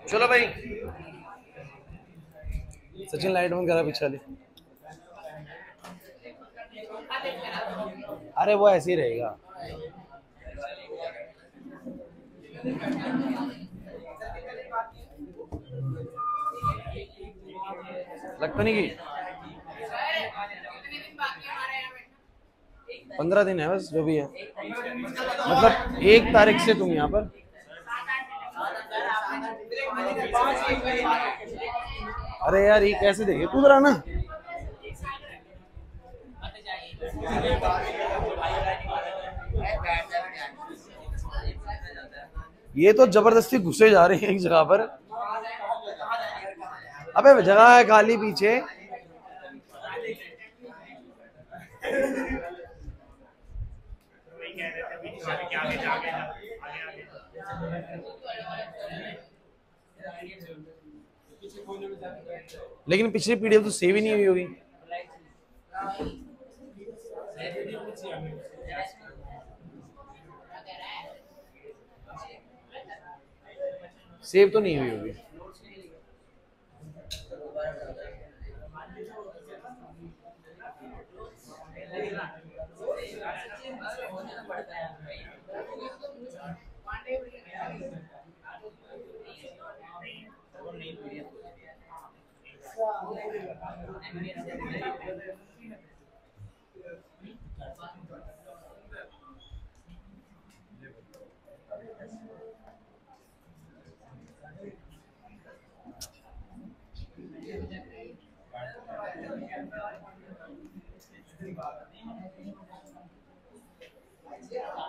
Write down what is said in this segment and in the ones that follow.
चलो भाई, सचिन लाइट बंद करा पीछे वाली। अरे वो ऐसे ही रहेगा। लगता नहीं कि 15 दिन है बस, जो भी है। मतलब 1 तारीख से तुम यहाँ पर। अरे यार ये कैसे देखे तू, जरा ना। ये तो जबरदस्ती घुसे जा रहे हैं एक जगह पर। अबे जगह है खाली पीछे। लेकिन पिछली पीडीएफ तो सेव ही नहीं हुई होगी। सेव तो नहीं हुई होगी।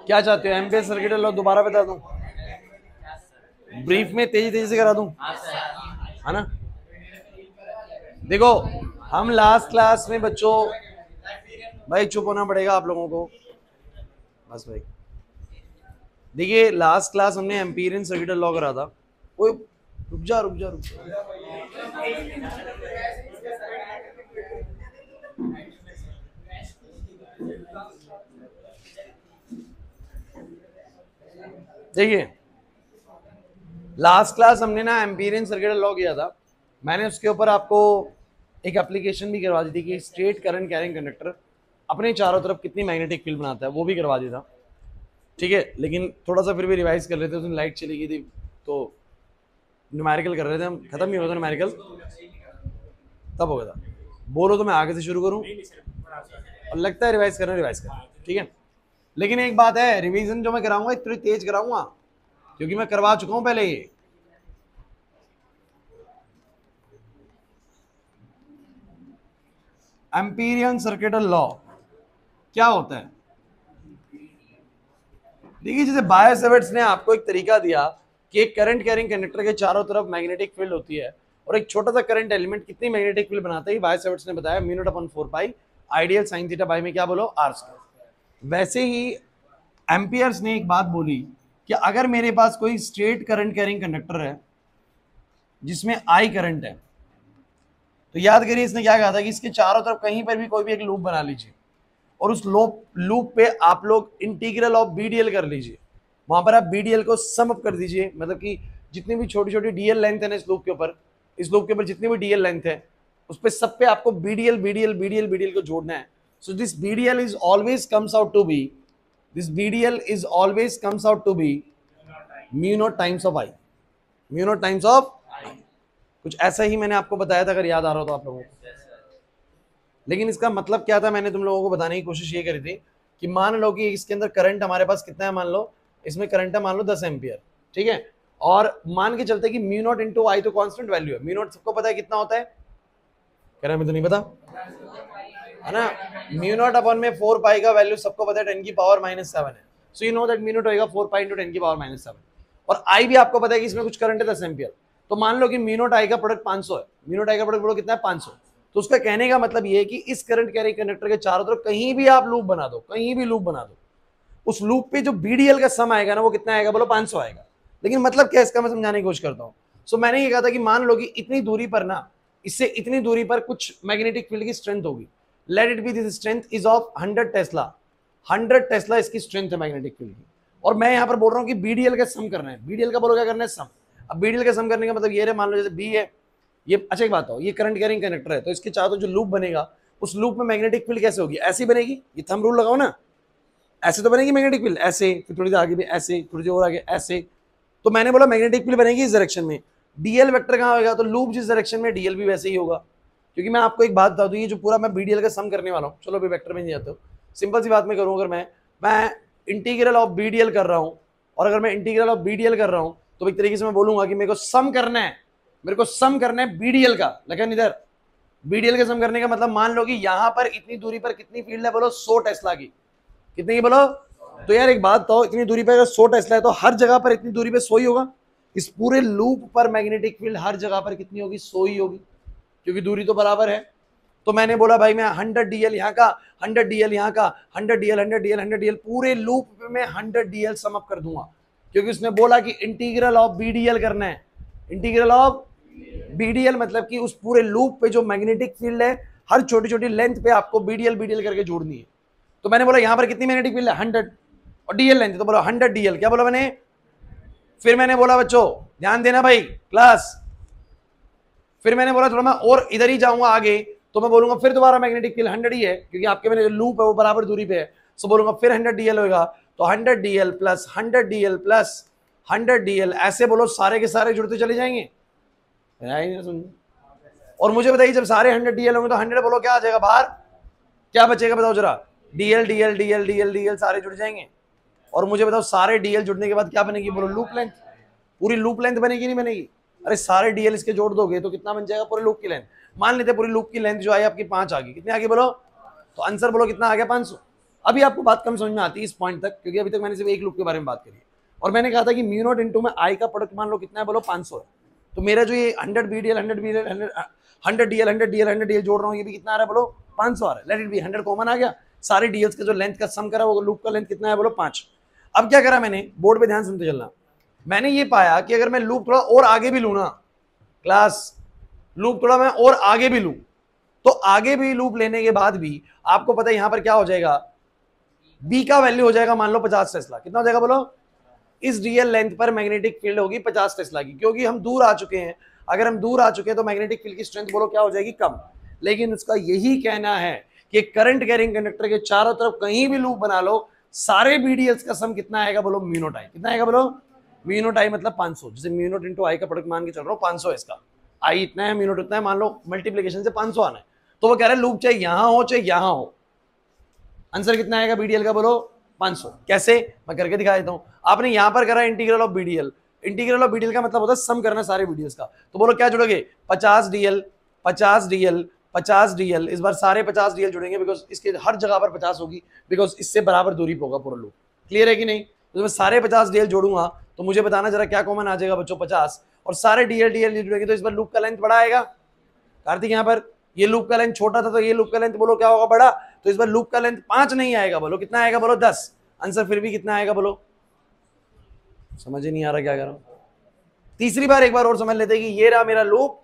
क्या चाहते हो, एमपीएस सर्किट लॉ दोबारा बता दूं? ब्रीफ में तेजी से करा दूं, है ना? देखो हम लास्ट क्लास में बच्चों, भाई चुप होना पड़ेगा आप लोगों को बस भाई। देखिए लास्ट क्लास हमने एम्पीरियन सर्किट लॉ करा था। कोई रुक जा। देखिए लास्ट क्लास हमने ना एम्पीरियन सर्किट लॉ किया था। मैंने उसके ऊपर आपको एक एप्लीकेशन भी करवा दी थी कि स्ट्रेट करंट कैरिंग कंडक्टर अपने चारों तरफ कितनी मैग्नेटिक फील्ड बनाता है, वो भी करवा दिया था। ठीक है, लेकिन थोड़ा सा फिर भी रिवाइज कर रहे थे, उसमें लाइट चली गई थी तो न्यूमेरिकल कर रहे थे हम, खत्म नहीं हुआ था न्यूमेरिकल, तब हो गया था। बोलो तो मैं आगे से शुरू करूं, और लगता है रिवाइज करना। ठीक है, लेकिन एक बात है, रिवीजन जो मैं कराऊंगा थोड़ी तेज कराऊंगा क्योंकि मैं करवा चुका हूं पहले ये। एम्पीरियन सर्किट लॉ क्या होता है? देखिए जैसे बायो-सैवर्ट्स ने आपको एक तरीका दिया कि एक करंट कैरिंग कंडक्टर के चारों तरफ मैग्नेटिक फील्ड होती है और एक छोटा सा करंट एलिमेंट कितनी मैग्नेटिक फील्ड बनाता है, बायो-सैवर्ट्स ने बताया mu naught upon 4 pi ideal sine theta by में क्या बोलो आर स्क्वायर। वैसे ही एम्पियर्स ने एक बात बोली कि अगर मेरे पास कोई स्ट्रेट करंट कैरिंग कंडक्टर है जिसमें आई करंट है, तो याद करिए इसने क्या कहा था कि इसके चारों तरफ कहीं पर भी कोई भी एक लूप बना लीजिए और उस लूप पे आप लोग इंटीग्रल ऑफ बीडीएल कर लीजिए। वहां पर आप बीडीएल को सम अप कर दीजिए, मतलब कि जितनी भी छोटी छोटी डीएल लेंथ है ना इस लूप के ऊपर जितनी भी डीएल लेंथ है उस पे सब पे आपको बीडीएल को जोड़ना है। So this BDL is always comes out to be mu naught times of I. कुछ ऐसा ही मैंने आपको बताया था, अगर याद आ रहा हो तो आप लोगों को। लेकिन इसका मतलब क्या था, मैंने तुम लोगों को बताने की कोशिश ये करी थी कि मान लो कि इसके अंदर करंट हमारे पास कितना है, मान लो इसमें करंट है मान लो 10 एम्पियर। ठीक है, और मान के चलते कि म्यू नॉट इंटू आई तो कांस्टेंट वैल्यू है। म्यू नॉट सबको पता है कितना होता है, कह रहे हैं तो नहीं पता है ना। म्यू नॉट अपॉन में 4 पाई का वैल्यू सबको पता है 10 की पावर -7 है। So you know that mu naught होगा 4 पाई इंटू 10 की पावर -7। और आई भी आपको पता है कि इसमें कुछ करंट है 10 एम्पियर। तो मान लो कि म्यू नॉट आई का प्रोडक्ट 500 है, म्यू नॉट आई का प्रोडक्ट कितना है 500। तो उसका कहने का मतलब ये है कि इस करंट कैरिंग कंडक्टर के चारों तरफ कहीं भी आप लूप बना दो, उस लूप पे जो बीडीएल का सम आएगा ना वो कितना आएगा, बोलो 500 आएगा। लेकिन मतलब क्या इसका, मैं समझाने की कोशिश करता हूँ। सो मैंने ये कहा था कि मान लो कि इतनी दूरी पर ना, इससे इतनी दूरी पर कुछ मैग्नेटिक फील्ड की स्ट्रेंथ होगी। Let it be this strength is of 100 Tesla. 100 Tesla इसकी स्ट्रेंथ है मैग्नेटिक फील्ड की। और मैं यहाँ पर बोल रहा हूँ कि बीडीएल का सम करना है। बीडीएल का बोलो क्या करना है, सम। अब बीडीएल का सम करने का मतलब ये है, मान लो जैसे बी है ये, अच्छा एक बात हो, ये करंट कैरिंग कंडक्टर है, तो इसके चारों जो लूप बनेगा उस लूप में मैग्नेटिक फील्ड कैसे होगी, ऐसी बनेगी। ये थंब रूल लगाओ ना, ऐसे तो बनेगी मैग्नेटिक फील्ड, ऐसे, फिर थोड़ी देर आगे भी ऐसे, थोड़ी देर और आगे ऐसे। तो मैंने बोला मैग्नेटिक फील्ड बनेगी इस डायरेक्शन में। डीएल वेक्टर कहाँ होगा, तो लूप जिस डायरेक्शन में डीएल भी वैसे ही होगा। क्योंकि मैं आपको एक बात बता दूं, ये जो पूरा मैं बीडीएल का सम करने वाला हूँ, चलो अभी वेक्टर में नहीं जाता हूँ, सिंपल सी बात मैं करूँ, अगर मैं इंटीग्रल ऑफ बीडीएल कर रहा हूँ, और अगर मैं इंटीग्रल ऑफ बीडीएल कर रहा हूँ तो एक तरीके से मैं बोलूंगा कि मेरे को सम करना है, मेरे को सम करना है बीडीएल का। लेकिन इधर बीडीएल का सम करने का मतलब मान लो कि यहां पर इतनी दूरी पर कितनी फील्ड है, बोलो 100 टेस्ला की। कितनी की बोलो। तो यार एक बात तो, इतनी दूरी पर अगर 100 टेस्ला है तो हर जगह पर इतनी दूरी पे 100 ही होगा। इस पूरे लूप पर मैग्नेटिक फील्ड हर जगह पर कितनी होगी, 100 ही होगी, क्योंकि दूरी तो बराबर है। तो मैंने बोला भाई मैं 100 डीएल यहाँ का, 100 डीएल यहाँ का, 100 डीएल 100 डीएल 100 डीएल, पूरे लूप में 100 डीएल सम अप कर दूंगा, क्योंकि उसने बोला कि इंटीग्रल ऑफ बीडीएल करना है। इंटीग्रल ऑफ बीडीएल मतलब कि उस पूरे लूप पे जो मैग्नेटिक फील्ड है हर छोटी छोटी लेंथ पे आपको बीडीएल बीडीएल करके जोड़नी है। तो मैंने बोला यहां पर कितनी मैग्नेटिक फील्ड है, 100, और डीएल लेंथ, तो बोला 100 डीएल। क्या बोला मैंने, फिर मैंने बोला बच्चों ध्यान देना भाई क्लास, फिर मैंने बोला थोड़ा मैं और इधर ही जाऊंगा आगे, तो मैं बोलूंगा फिर दोबारा मैग्नेटिक फील्ड 100 ही है, क्योंकि आपके मेरे जो लूप है वो बराबर दूरी पे है। सो बोलूंगा फिर 100 डीएल होगा, तो 100 DL plus 100 DL plus 100 DL, ऐसे बोलो सारे के सारे जुड़ते चले जाएंगे। और मुझे बताइए जब सारे 100 डीएल होंगे तो 100 बोलो क्या आ जाएगा बाहर, क्या बचेगा बताओ जरा, DL DL DL DL DL सारे जुड़ जाएंगे। और मुझे बताओ सारे डीएल जुड़ने के बाद क्या बनेगी, बोलो लूप लेंथ। पूरी लूप लेंथ बनेगी नहीं बनेगी, अरे सारे डीएल इसके जोड़ दोगे तो कितना बन जाएगा पूरे लूप की लेंथ। मान लेते पूरी लूप की लेंथ जो आई आपकी 5 आ गई, कितने आगे बोलो, तो आंसर बोलो कितना आ गया 500। अभी आपको बात कम समझ में आती है इस पॉइंट तक, क्योंकि अभी तक मैंने सिर्फ एक लूप के बारे में बात करी, और मैंने कहा था कि म्यू नॉट इनटू में आई का प्रोडक्ट मान लो कितना है, बोलो 500 है। तो मेरा जो ये 100 BDL 100 BDL 100 DL 100 DL 100 DL जोड़ रहा हूँ, ये भी कितना आ रहा है बोलो 500 आ रहा है। लेट इट बी 100 कॉमन आ गया, सारे डीएल्स का जो लेंथ का सम करा वो लूप का लेंथ कितना है बोलो 5। अब क्या करा मैंने, बोर्ड पे ध्यान सुनते चलना, मैंने ये पाया कि अगर मैं लूप थोड़ा और आगे भी लू ना क्लास, लूप थोड़ा मैं और आगे भी लू, तो आगे भी लूप लेने के बाद भी आपको पता है यहां पर क्या हो जाएगा, बी का वैल्यू हो जाएगा मान लो 50 टेस्ला। कितना हो जाएगा बोलो, इस डीएल लेंथ पर मैग्नेटिक फील्ड होगी 50 टेस्ला की, क्योंकि हम दूर आ चुके हैं। अगर हम दूर आ चुके हैं तो मैग्नेटिक फील्ड की स्ट्रेंथ बोलो क्या हो जाएगी, कम। लेकिन उसका यही कहना है कि करंट कैरिंग कंडक्टर के चारों तरफ कहीं भी लूप बना लो, सारे बीडीएल्स का सम कितना आएगा बोलो, म्यू नॉट आई। कितना आएगा बोलो, म्यू नॉट आई मतलब 500। जैसे म्यू नॉट इंटू आई का प्रोडक्ट मान के चल रहा हूँ 500 है इसका, आई इतना है म्यू नॉट इतना है, मान लो मल्टीप्लीकेशन से 500 आना है। तो वो कह रहे हैं लूप चाहे यहां हो चाहे यहां हो, आंसर कितना आएगा बीडीएल का बोलो 500। कैसे, मैं करके दिखा देता हूं। आपने यहां पर करा integral of BDL, integral of BDL का मतलब होता है सम करना सारे बीडीएल्स का। तो बोलो क्या जुड़ोगे, 50 डीएल 50 डीएल 50 डीएल, इस बार सारे 50 डीएल जुड़ेंगे, बिकॉज इसके हर जगह पर 50 होगी, बिकॉज इससे बराबर दूरी पे होगा पूरा लूप। क्लियर है कि नहीं। तो मैं सारे 50 डीएल जोड़ूंगा तो मुझे बताना जरा क्या कॉमन आ जाएगा बच्चों, 50, और सारे डीएल डीएल जुड़ेंगे तो इस बार लूप का लेंथ बड़ा आएगा। कार्तिक यहाँ पर ये लूप का लेंथ छोटा था तो ये लूप का लेंथ बोलो क्या होगा बड़ा, तो इस बार लूप का लेंथ 5 नहीं आएगा, बोलो कितना आएगा बोलो 10। आंसर फिर भी कितना आएगा बोलो, समझ ही नहीं आ रहा क्या कर रहा हूं। तीसरी बार एक बार और समझ लेते हैं कि ये रहा मेरा लूप,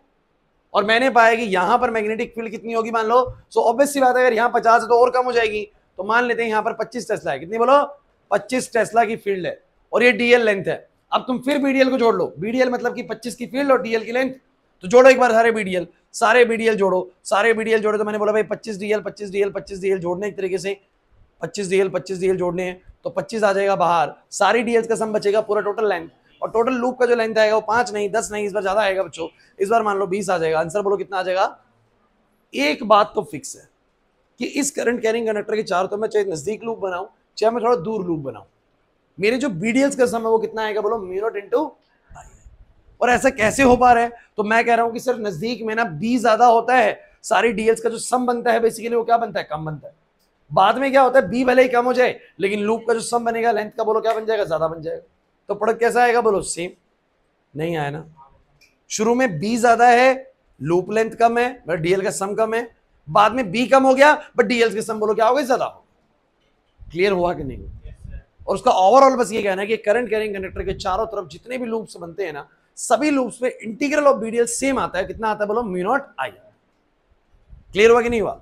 और मैंने पाया कि यहां पर मैग्नेटिक फील्ड कितनी होगी मान लो, सो ऑब्वियस सी बात है अगर यहाँ 50 है तो और कम हो जाएगी। तो मान लेते हैं यहाँ पर 25 टेस्ला है, कितनी बोलो 25 टेस्ला की फील्ड है, और ये डीएल लेंथ है। अब तुम फिर बीडीएल को जोड़ लो, बीडीएल मतलब कि 25 की फील्ड और डीएल की लेंथ, तो जोड़ो एक बार सारे बीडीएल जोड़ो, सारे बीडीएल जोड़ो। तो मैंने बोला भाई 25 डीएल 25 डीएल 25 डीएल जोड़ने एक तरीके से 25 डीएल जोड़ने हैं, तो 25 आ जाएगा बाहर, सारी डीएल्स का सम बचेगा पूरा टोटल लेंथ, और टोटल लूप का जो लेंथ आएगा वो 5 नहीं 10 नहीं, इस बार ज्यादा आएगा बच्चों, इस बार मान लो 20 आ जाएगा। आंसर बोलो कितना आ जाएगा। एक बात तो फिक्स है कि इस करंट कैरिंग कंडक्टर के चारों तरफ मैं चाहे नजदीक लूप बनाऊं चाहे मैं थोड़ा दूर लूप बनाऊं, मेरे जो बीडीएल्स का सम है वो कितना आएगा बोलो, म्यू नॉट इनटू आई। और ऐसा कैसे हो पा रहा है, तो मैं कह रहा हूं कि सर नजदीक में ना बी ज्यादा होता है, सारी डीएल्स का जो सम बनता है बेसिकली वो क्या बनता है, कम बनता है। बाद में क्या होता है, बी भले ही कम हो जाए लेकिन लूप का जो सम बनेगा लेंथ का बोलो क्या बन जाएगा, ज्यादा बन जाएगा। तो प्रोडक्ट कैसा आएगा बोलो, सेम। नहीं आया ना, शुरू में बी ज्यादा है लूप लेंथ कम है मतलब डीएल का सम कम है, बाद में बी कम हो गया बट डीएल के सम बोलो क्या हो गया, ज्यादा हो। क्लियर हुआ कि नहीं। और उसका ओवरऑल बस ये कहना है कि करंट कैरिंग कंडक्टर के चारों तरफ जितने भी लूप्स बनते हैं ना, सभी लूप्स में इंटीग्रल ऑफ बीडीएल सेम आता है। कितना आता है बोलो, म्यू नॉट आई। क्लियर हुआ कि नहीं हुआ।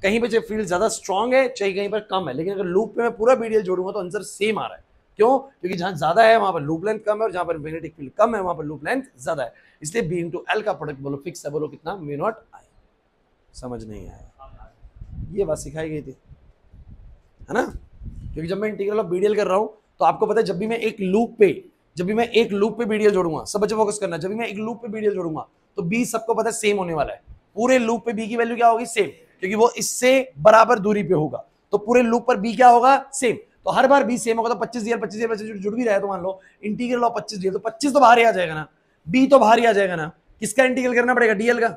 कहीं पे चाहे फील्ड ज्यादा स्ट्रांग है चाहे कहीं पर कम है, लेकिन अगर लूप पे मैं पूरा BDL जोड़ूंगा तो आंसर सेम आ रहा है। क्यों? क्योंकि जहां ज्यादा है वहां पर लूप लेंथ कम है और जहां पर मैग्नेटिक फील्ड कम है वहां पर लूप लेंथ ज्यादा है। इसलिए B इंटू L का प्रोडक्ट बोलो फिक्स है, बोलो कितना, म्यू नॉट I। समझ नहीं आया? ये बात सिखाई गई थी, है ना? क्योंकि जब मैं इंटीग्रल ऑफ BDL कर रहा हूं तो आपको पता है जब भी मैं एक लूप पे BDL जोड़ूंगा, सब बच्चे फोकस करना, जब भी मैं एक लूप पे BDL जोड़ूंगा तो B सबको पता है सेम होने वाला है। पूरे लूप पे B की वैल्यू क्या होगी? सेम, क्योंकि वो इससे बराबर दूरी पे होगा, तो पूरे लूप पर B क्या होगा? सेम। तो हर बार B सेम होगा, तो 25 DL 25 DL 25 जुड़ भी रहा है तो मान लो इंटीग्रल ऑफ 25 DL, तो 25 तो बाहर ही आ जाएगा ना, B तो बाहर ही आ जाएगा ना। किसका इंटीग्रल करना पड़ेगा? DL का।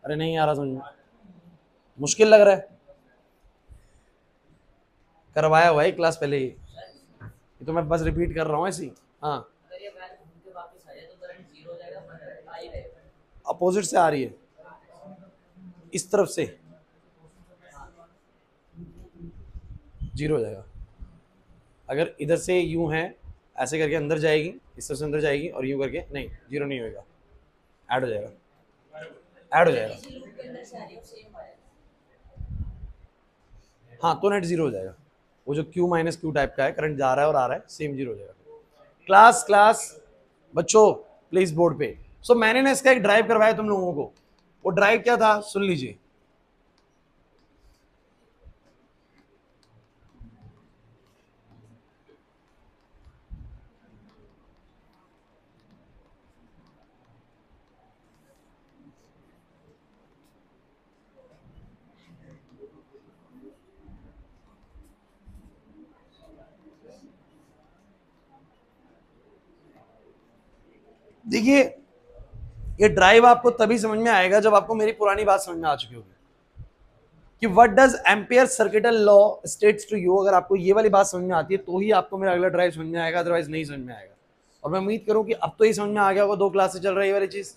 अरे नहीं आ रहा समझ में, मुश्किल लग रहा है? करवाया हुआ है क्लास पहले ही, ये तो मैं बस रिपीट कर रहा हूँ ऐसी। हाँ, अपोजिट से आ रही है, इस तरफ से 0 हो जाएगा। अगर इधर से यूं है ऐसे करके अंदर जाएगी, इस तरफ से अंदर जाएगी और यूं करके, नहीं 0 नहीं होएगा, ऐड हो जाएगा, ऐड हो जाएगा। हाँ तो नेट 0 हो जाएगा। वो जो Q माइनस Q टाइप का है, करंट जा रहा है और आ रहा है, सेम 0 हो जाएगा। क्लास बच्चों प्लीज बोर्ड पे। सो मैंने ना इसका एक ड्राइव करवाया तुम लोगों को, वो ड्राइव क्या था सुन लीजिए। देखिए ये ड्राइव आपको तभी समझ में आएगा जब आपको मेरी पुरानी बात समझ में आ चुकी होगी कि what does ampere circuital law states to you. अगर आपको ये वाली बात समझ में आती है तो ही आपको मेरा अगला ड्राइव समझ में आएगा, अदरवाइज नहीं समझ में आएगा। और मैं उम्मीद करूं कि अब तो ये समझ में आ गया होगा, 2 क्लास से चल रही है ये वाली चीज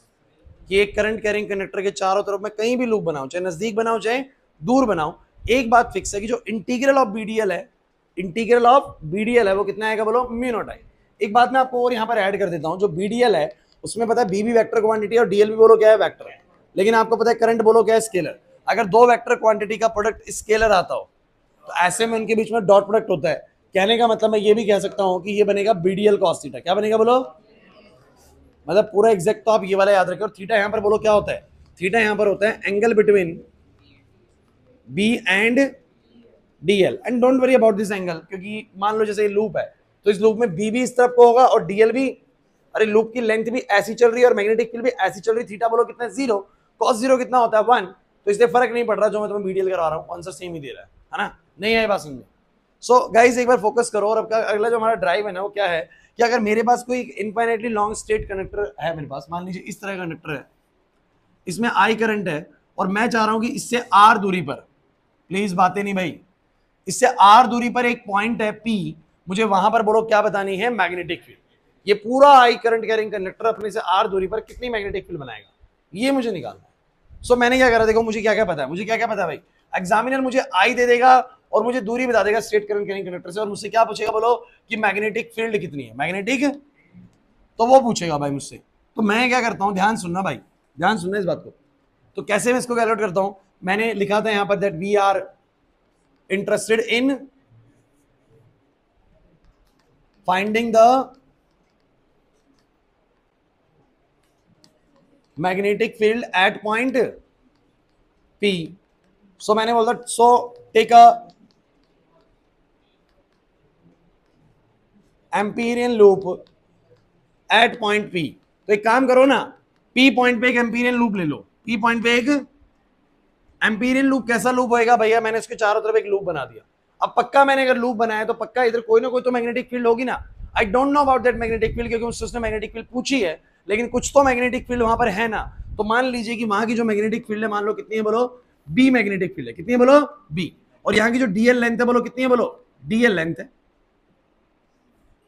कि एक करंट कैरिंग कंडक्टर के चारों तरफ मैं कहीं भी लूप बनाऊं, चाहे नजदीक बनाऊं चाहे दूर बनाऊं, एक बात फिक्स है कि जो इंटीग्रल ऑफ BDL है, इंटीग्रल ऑफ BDL है वो कितना आएगा बोलो? Mu naught I। एक बात मैं आपको और यहाँ पर ऐड कर देता हूँ, जो BDL है उसमें पता है B भी वेक्टर क्वांटिटी और DL भी बोलो क्या है? वेक्टर है। लेकिन आपको पता है करंट बोलो क्या है? स्केलर। अगर 2 वेक्टर क्वांटिटी का प्रोडक्ट स्केलर आता हो तो ऐसे में उनके बीच में डॉट प्रोडक्ट होता है। कहने का मतलब मैं ये भी कह सकता हूँ कि ये बनेगा BDL cos थीटा। क्या बनेगा बोलो? मतलब पूरा एग्जैक्ट तो आप ये वाला याद रखें। और थीटा यहां पर बोलो क्या होता है? थीटा यहां पर होता है angle between B and DL। And don't worry about this angle, क्योंकि मान लो जैसे ये लूप है तो इस लूप में B भी इस तरफ को होगा और DL भी। अरे लूप की लेंथ भी ऐसी चल रही है और मैग्नेटिक फील्ड भी ऐसी चल रही है। थीटा बोलो कितना? 0। cos 0 कितना होता है? 1। तो इसलिए फर्क नहीं पड़ रहा जो मैं तुम्हें BDL करवा रहा हूँ, आंसर सेम ही दे रहा है ना? नहीं है बात समझ में? सो गाइस एक बार फोकस करो। और अब अगला जो हमारा ड्राइव है ना वो क्या है कि अगर मेरे पास कोई इनफाइनाइटली लॉन्ग स्टेट कंडक्टर है, मेरे पास मान लीजिए इस तरह का कंडक्टर है, इसमें I करंट है और मैं चाह रहा हूं कि इससे R दूरी पर, प्लीज बातें नहीं भाई, इससे R दूरी पर एक पॉइंट है P, मुझे वहां पर बोलो क्या बतानी है? Magnetic field. ये पूरा I करंट कैरिंग कंडक्टर अपने से R दूरी पर कितनी मैग्नेटिक फील्ड बनाएगा, ये मुझे निकालना है। सो मैंने क्या करा, देखो मुझे क्या क्या पता है, मुझे क्या क्या पता है भाई। एग्जामिनर मुझे I दे देगा और मुझे दूरी बता देगा स्ट्रेट करंट कैरिंग कंडक्टर से, और मुझसे क्या पूछेगा बोलो कि मैग्नेटिक फील्ड कितनी है, मैग्नेटिक, तो वो पूछेगा भाई मुझसे। तो मैं क्या करता हूं, ध्यान सुनना भाई, ध्यान सुनना इस बात को। तो कैसे मैं इसको कैलकुलेट करता हूं, मैंने लिखा था यहां पर that we are interested in finding the magnetic field at point P। So मैंने बोला so take a amperian loop at point P। तो एक काम करो ना, P पॉइंट पे एक एम्पीरियन लूप ले लो। P पॉइंट पे एक एम्पीरियन लूप कैसा लूप होएगा भैया? मैंने इसके चारों तरफ एक लूप बना दिया। अब पक्का मैंने अगर लूप बनाया तो पक्का इधर कोई ना कोई तो मैग्नेटिक फील्ड होगी ना। I don't know about that magnetic field, क्योंकि मुझसे उसने मैग्नेटिक फील्ड पूछी है, लेकिन कुछ तो मैग्नेटिक फील्ड वहां पर है ना। तो मान लीजिए कि वहां की जो मैग्नेटिक फील्ड है, मान लो कितनी है बोलो? B मैग्नेटिक फील्ड है। कितनी है बोलो? B। और यहाँ की जो DL लेंथ है बोलो कितनी है बोलो? DL लेंथ है।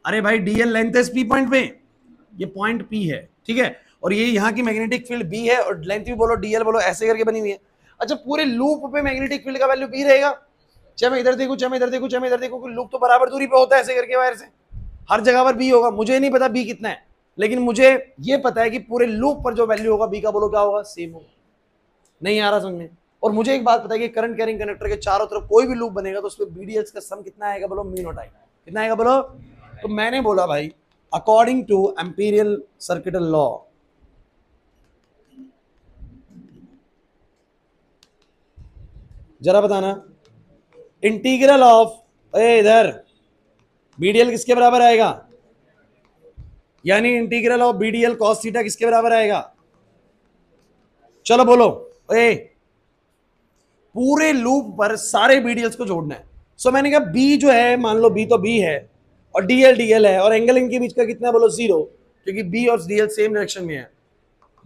अरे भाई DL लेंथ है इस P पॉइंट पे, ये पॉइंट P है, ठीक है। और ये यहाँ की मैग्नेटिक फील्ड B है और लेंथ भी बोलो DL बोलो, ऐसे करके बनी हुई है। अच्छा पूरे लूप पे मैग्नेटिक फील्ड का वैल्यू B रहेगा, चाहे मैं इधर देखूं चाहे मैं इधर देखूं चाहे मैं इधर देखूं, लूप तो बराबर दूरी पे होता है ऐसे करके वायर से, हर जगह पर B होगा। मुझे नहीं पता B कितना है, लेकिन मुझे ये पता है कि पूरे लूप पर जो वैल्यू होगा B का बोलो क्या होगा? सेम होगा। नहीं आ रहा समझ में? और मुझे एक बात पता है कि करंट कैरिंग कंडक्टर के चारों तरफ कोई भी लूप बनेगा तो उसमें बीडीएल्स का सम कितना आएगा बोलो, म्यू नॉट आई। कितना आएगा बोलो? तो मैंने बोला भाई according to amperial circuital law, जरा बताना इंटीग्रल ऑफ इधर बीडीएल किसके बराबर आएगा, यानी integral of BDL cos theta किसके बराबर आएगा? चलो बोलो। पूरे लूप पर सारे बीडीएल्स को जोड़ना है। सो मैंने कहा बी जो है, मान लो बी तो बी है और डीएल डीएल है और एंगल इनके बीच का कितना बोलो, 0, क्योंकि बी और डीएल सेम डायरेक्शन में है,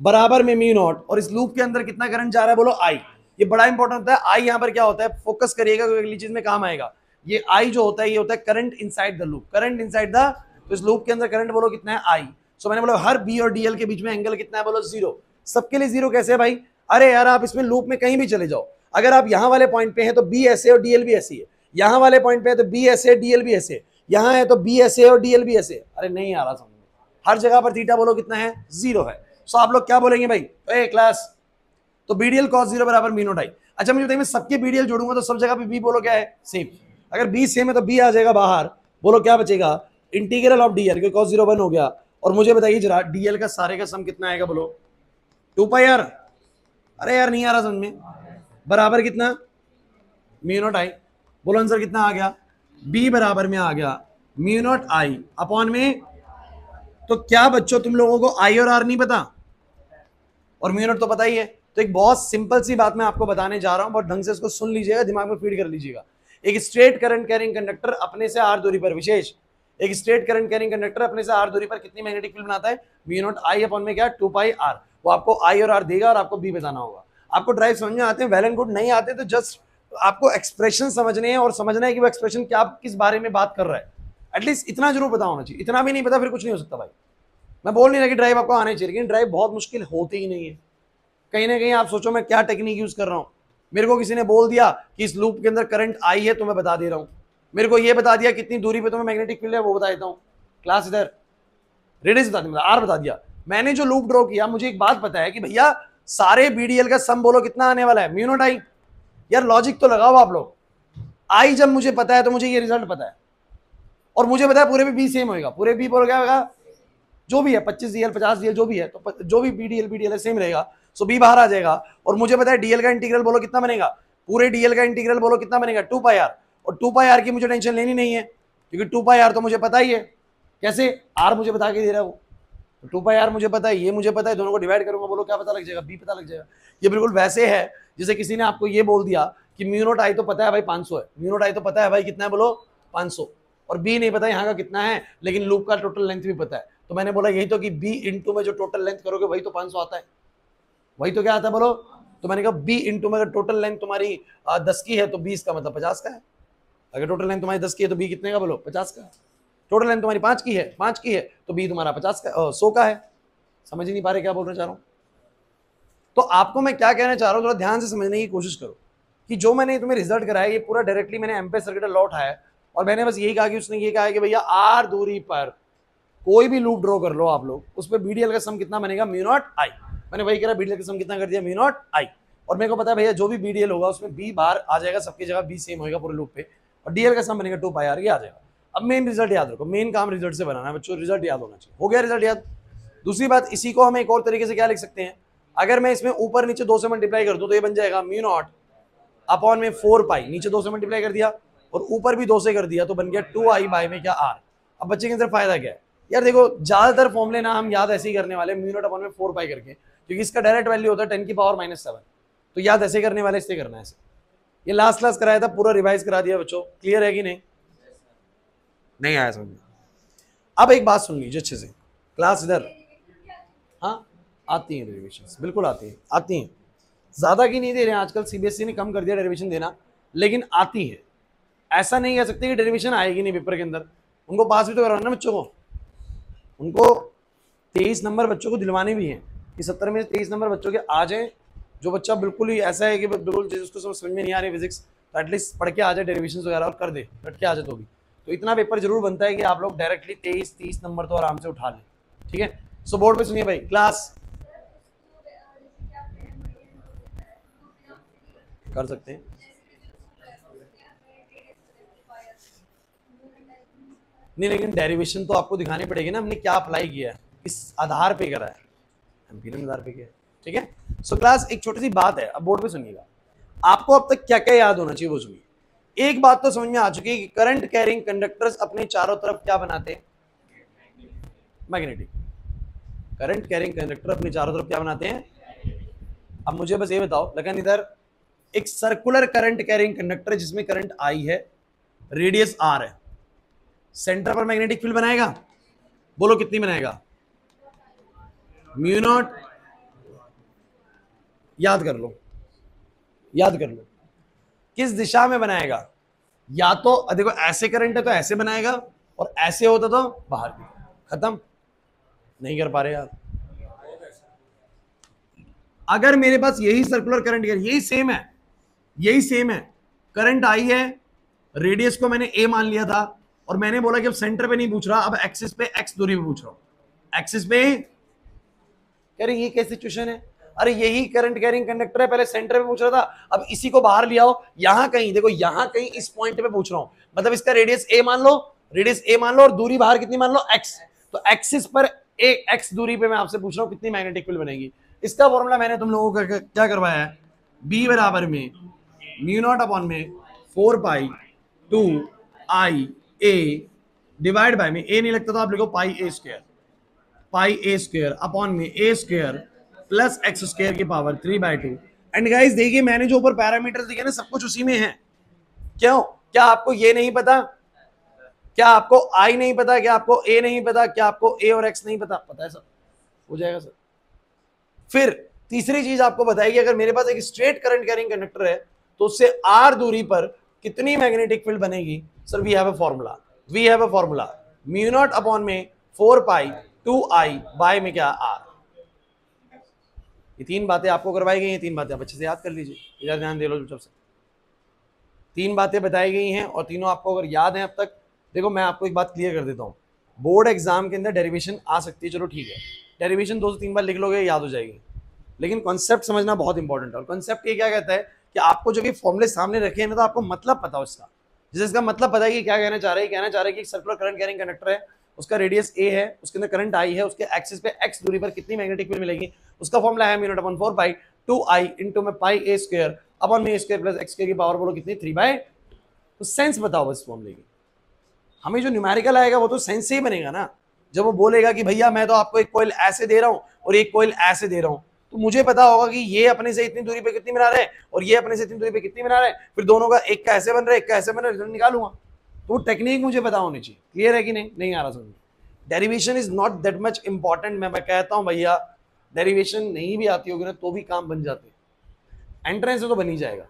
बराबर में म्यू नॉट। और इस लूप के अंदर कितना करंट जा रहा है बोलो, आई। ये बड़ा इंपॉर्टेंट होता है आई। यहां पर क्या होता है, फोकस करिएगा क्योंकि अगली चीज में काम आएगा। ये आई जो होता है ये होता है current inside the loop, current inside the, तो इस लूप के अंदर करंट बोलो कितना है, आई। सो मैंने बोला हर बी और डीएल के बीच में एंगल कितना है बोलो, 0। सबके लिए 0 कैसे है भाई? अरे यार आप इसमें लूप में कहीं भी चले जाओ, अगर आप यहां वाले पॉइंट पे हैं तो बी ऐसे और डीएल भी ऐसी है, यहां वाले पॉइंट पे है तो बी ऐसे डीएल भी ऐसे, यहां है तो बी ऐसे और डीएल भी ऐसे। अरे नहीं आ रहा समझ में? हर जगह पर थीटा बोलो कितना है, 0 है। सो आप लोग क्या बोलेंगे भाई, ए क्लास, तो बीडीएल cos 0 बराबर म्यू नॉट आई। अच्छा मुझे बताइए मैं सबके बीडीएल जोड़ूंगा तो सब जगह पे बी बोलो क्या है, सेम। अगर बी सेम है तो बी आ जाएगा बाहर, बोलो क्या बचेगा, इंटीग्रल ऑफ डीएल, क्योंकि cos 0 1 हो गया। और मुझे बताइए जरा डीएल का सारे का सम कितना आएगा बोलो, 2 पाई आर। अरे यार नहीं आ रहा समझ में, बराबर कितना, म्यू नॉट आई। बोलो आंसर कितना आ गया, बी बराबर में आ गया म्यू नॉट आई अपॉन में। तो क्या बच्चों तुम लोगों को आई और आर नहीं पता और म्यू नॉट तो पता ही है। तो एक बहुत सिंपल सी बात मैं आपको बताने जा रहा हूं, बहुत ढंग से इसको सुन लीजिएगा, दिमाग में फीड कर लीजिएगा। एक स्ट्रेट करंट कैरिंग कंडक्टर अपने से आर दूरी पर, विशेष एक स्ट्रेट करंट कैरिंग कंडक्टर अपने से आर दूरी पर कितनी मैग्नेटिक फील्ड बनाता है, म्यू नॉट आई अपॉन में क्या, 2 पाई आर। वो आपको आई और आर देगा और आपको बी बताना होगा। आपको ड्राइव समझ में आते हैं, वेल एंड गुड, नहीं आते तो जस्ट आपको एक्सप्रेशन समझने हैं और समझना है कि वो एक्सप्रेशन क्या किस बारे में बात कर रहा है। एटलीस्ट इतना जरूर पता होना चाहिए, इतना भी नहीं पता फिर कुछ नहीं हो सकता भाई। मैं बोल नहीं रहा कि ड्राइव आपको आना चाहिए, लेकिन ड्राइव बहुत मुश्किल होती ही नहीं है। कहीं ना कहीं आप सोचो मैं क्या टेक्निक यूज कर रहा हूं, मेरे को किसी ने बोल दिया कि इस लूप के अंदर करंट आई है तो मैं बता दे रहा हूं, मेरे को ये बता दिया कितनी दूरी पे तुम्हें मैग्नेटिक फील्ड है वो बता देता हूं। क्लास इधर रेडियस बता दिया, आर बता दिया। मैंने जो लूप ड्रॉ किया मुझे एक बात पता है कि भैया सारे बीडीएल का सम बोलो कितना आने वाला है, म्यू नॉट आई। यार लॉजिक तो लगाओ आप लोग, आई जब मुझे पता है तो मुझे ये रिजल्ट पता है और मुझे पता है पूरे भी सेम होगा, पूरे बी बोलो क्या होगा, जो भी है 25 डीएल 50 डीएल जो भी है, तो जो भी बीडीएल है सेम रहेगा। सो बी बाहर आ जाएगा और मुझे पता है डीएल का इंटीग्रल बोलो कितना बनेगा, पूरे डीएल का इंटीग्रल बोलो कितना बनेगा, 2 पाई आर। और 2 पाई आर की मुझे टेंशन लेनी नहीं है क्योंकि 2 पाई आर तो मुझे पता ही है, कैसे आर मुझे बता के दे रहा है वो, तो 2 पाई आर मुझे पता है, ये मुझे पता है, दोनों को डिवाइड करूंगा बोलो क्या पता लग जाएगा, बी पता लग जाएगा। ये बिल्कुल वैसे है जैसे किसी ने आपको ये बोल दिया कि म्यू नॉट आई तो पता है भाई 500 है, म्यू नॉट आई तो पता है भाई कितना है बोलो 500, और बी नहीं पता यहाँ का कितना है, लेकिन लूप का टोटल लेंथ भी पता है। तो मैंने बोला यही तो कि बी इंटू में जो टोटल लेंथ करोगे वही तो 500 आता है, वही तो क्या आता है बोलो। तो मैंने कहा बी इंटू में अगर टोटल लेंथ तुम्हारी 10 की है तो 20 का मतलब 50 का है, अगर टोटल लेंथ तुम्हारी 10 की है तो बी कितने का बोलो 50 का है, टोटल लेंथ तुम्हारी 5 की है तो बी तुम्हारा 50 का 100 का है। समझ ही नहीं पा रहे क्या बोलना चाह रहा हूं। तो आपको मैं क्या कहना चाह रहा हूं, थोड़ा ध्यान से समझने की कोशिश करो कि जो मैंने तुम्हें रिजल्ट कराया ये पूरा डायरेक्टली मैंने एम्पेयर सर्किट लॉ उठाया और मैंने बस यही कहा कि उसने ये कहा कि भैया आर दूरी पर कोई भी लूप ड्रॉ कर लो आप लोग, उस पर बीडीएल का सम कितना बनेगा, म्यू नॉट आई। मैंने वही करा, बीडीएल का सम कितना कर दिया, म्यू नॉट आई। और मेरे को पता है भैया जो भी बीडीएल होगा उसमें बी बाहर आ जाएगा, सबकी जगह बी सेम होगा पूरे लूप पे, और डीएल का सम बनेगा 2 पाई आर, ये आ जाएगा। अब मेन रिजल्ट याद रखो, मेन काम रिजल्ट से बनाना है बच्चों, रिजल्ट याद होना चाहिए। हो गया रिजल्ट याद। दूसरी बात, इसी को हम एक और तरीके से क्या लिख सकते हैं, अगर मैं इसमें ऊपर नीचे 2 से मल्टीप्लाई कर दूं तो ये बन जाएगा म्यू नॉट अपॉन में 4 पाई, नीचे 2 से मल्टीप्लाई कर दिया और ऊपर भी 2 से कर दिया तो बन गया 2 आई बाई में क्या आर। अब बच्चे के अंदर फायदा क्या है यार, देखो ज्यादातर फॉर्मूले ना हम याद ऐसे ही करने वाले, म्यू नॉट अपॉन में 4 पाई करके, क्योंकि इसका डायरेक्ट वैल्यू होता है 10 की पावर -7, तो याद ऐसे करने वाले, इससे करना है ऐसे। ये लास्ट क्लास कराया था, पूरा रिवाइज करा दिया बच्चों, क्लियर है कि नहीं, नहीं आया समझ में। अब एक बात सुन लीजिए अच्छे से, क्लास इधर, हाँ आती हैं डेरिवेशंस, बिल्कुल आती हैं, ज्यादा की नहीं दे रहे हैं आजकल, सीबीएसई ने कम कर दिया डेरिवेशन देना, लेकिन आती है। ऐसा नहीं कह सकते कि डेरिवेशन आएगी नहीं पेपर के अंदर, उनको पास भी तो करवाना बच्चों को, उनको 23 नंबर बच्चों को दिलवाने भी हैं कि 70 में 23 नंबर बच्चों के आ जाए। जो बच्चा बिल्कुल ही ऐसा है कि बिल्कुल जिसको समझ में नहीं आ रही फिजिक्स, तो एटलीस्ट पढ़ के आ जाए डेरिवेशन वगैरह और कर दे, रट के आ जाए तो इतना पेपर जरूर बनता है कि आप लोग डायरेक्टली 23-30 नंबर तो आराम से उठा लें, ठीक है। सो बोर्ड पे सुनिए भाई, क्लास कर सकते हैं। नहीं, लेकिन डेरिवेशन तो आपको दिखानी पड़ेगी ना, हमने क्या अप्लाई किया है, किस आधार पे करा है, एम्पिरिकल आधार पे किया है। ठीक है, सो क्लास एक छोटी सी बात है, अब बोर्ड पे सुनिएगा, आपको अब तक क्या क्या याद होना चाहिए वो सुनिए। एक बात तो समझ में आ चुकी है कि करंट कैरिंग कंडक्टर्स अपने चारों तरफ क्या बनाते हैं, मैग्नेटिक। करंट कैरिंग कंडक्टर अपने चारों तरफ क्या बनाते हैं। अब मुझे बस ये बताओ, लगन इधर एक सर्कुलर करंट कैरिंग कंडक्टर जिसमें करंट आई है, रेडियस आर है, सेंटर पर मैग्नेटिक फील्ड बनाएगा, बोलो कितनी बनाएगा, म्यू नॉट, याद कर लो, याद कर लो, किस दिशा में बनाएगा, या तो देखो ऐसे करंट है तो ऐसे बनाएगा, और ऐसे होता तो बाहर की, खत्म, नहीं कर पा रहे यार। अगर मेरे पास यही सर्कुलर करंट, यही सेम है, यही सेम है, करंट आई है, रेडियस को मैंने ए मान लिया था, और मैंने बोला कि अब सेंटर पे नहीं पूछ रहा, अब एक्सिस पे एक्स दूरी पे पूछ रहा हूं, एक्सिस पे, कह रहे ये कैसी सिचुएशन है, अरे यही करंट कैरिंग कंडक्टर है, पहले सेंटर पे पूछ रहा था, अब इसी को बाहर ले आओ, यहां कहीं देखो, यहां कहीं इस पॉइंट पे पूछ रहा हूं, मतलब इसका रेडियस ए मान लो, रेडियस ए मान लो, और दूरी बाहर कितनी मान लो, एक्स, तो एक्सिस पर एक एक्स दूरी पे मैं आपसे पूछ रहा हूं कितनी मैग्नेटिक फील्ड बनेगी। इसका फॉर्मूला मैंने तुम लोगों को क्या करवाया है, बी बराबर में म्यू नॉट अपॉन में 4 पाई 2 आई ए डिवाइड बाय में, ए नहीं लगता तो आप लिखो पाई ए स्क्वायर, पाई ए स्क्वायर अपॉन में ए स्क्वायर प्लस एक्स स्क्वायर की पावर 3/2। एंड गाइस देखिए, मैंने जो ऊपर पैरामीटर्स दिए ना, सब कुछ उसी में है। क्यों, क्या आपको ये नहीं पता, क्या आपको आई नहीं पता, क्या आपको ए नहीं पता, क्या आपको ए और एक्स नहीं पता, पता है सर, हो जाएगा सर। फिर तीसरी चीज आपको बताएगी, अगर मेरे पास एक स्ट्रेट करंट कैरिंग कंडक्टर है तो उससे आर दूरी पर कितनी मैग्नेटिक फील्ड बनेगी, sir we have a formula, we have a formula, mu naught upon में 4 पाई 2 आई बाय में क्या, आर। ये तीन बातें आपको करवाई गई हैं, तीन बातें आप अच्छे से याद कर लीजिए, इधर ध्यान दे लो चुपचाप से। तीन बातें बताई गई हैं और तीनों आपको अगर याद है अब तक, देखो मैं आपको एक बात क्लियर कर देता हूँ, बोर्ड एग्जाम के अंदर डेरिवेशन आ सकती है, चलो ठीक है, डेरिवेशन 2 से 3 बार लिख लोगे याद हो जाएगी, लेकिन कॉन्सेप्ट समझना बहुत इंपॉर्टेंट है। और कॉन्सेप्ट ये क्या कहता है कि आपको जो भी फॉर्मुले सामने रखे हैं ना, तो आपको मतलब पता हो इसका, जैसे इसका मतलब पता है कि क्या कहना चाह रहे हैं, कहना चाह रहे हैं कि सर्कुलर करंट कैरिंग कंडक्टर है, उसका रेडियस ए है, उसके अंदर करंट आई है, उसके एक्सिस पे एक्स दूरी पर कितनी मैग्नेटिक फील्ड मिलेगी, उसका फॉर्मूला है म्यू नॉट अपॉन 4 पाई 2 आई इनटू में पाई ए स्क्वायर अपॉन में ए स्क्वायर प्लस एक्स स्क्वायर की पावर बोलो कितनी, 3/, तो सेंस बताओ बस फॉर्मूले की। हमें जो न्यूमेरिकल आएगा वो तो सेंस से ही बनेगा ना, जब वो बोलेगा कि भैया मैं तो आपको एक कॉइल ऐसे दे रहा हूं और एक कॉइल ऐसे दे रहा हूं, तो मुझे पता होगा कि ये अपने से इतनी दूरी पे कितनी बना रहे हैं और ये अपने से इतनी दूरी पे कितनी बना रहे हैं, फिर दोनों का एक का ऐसे बन रहा है एक का ऐसे बन रहा है, रिजल्ट निकालूंगा। तो वो टेक्निक मुझे पता होनी चाहिए। क्लियर है कि नहीं, नहीं आ रहा समझ। Derivation is not that much important. मैं कहता हूं भैया डेरिवेशन नहीं भी आती होगी ना तो भी काम बन जाते हैं। एंट्रेंस में तो बन ही जाएगा,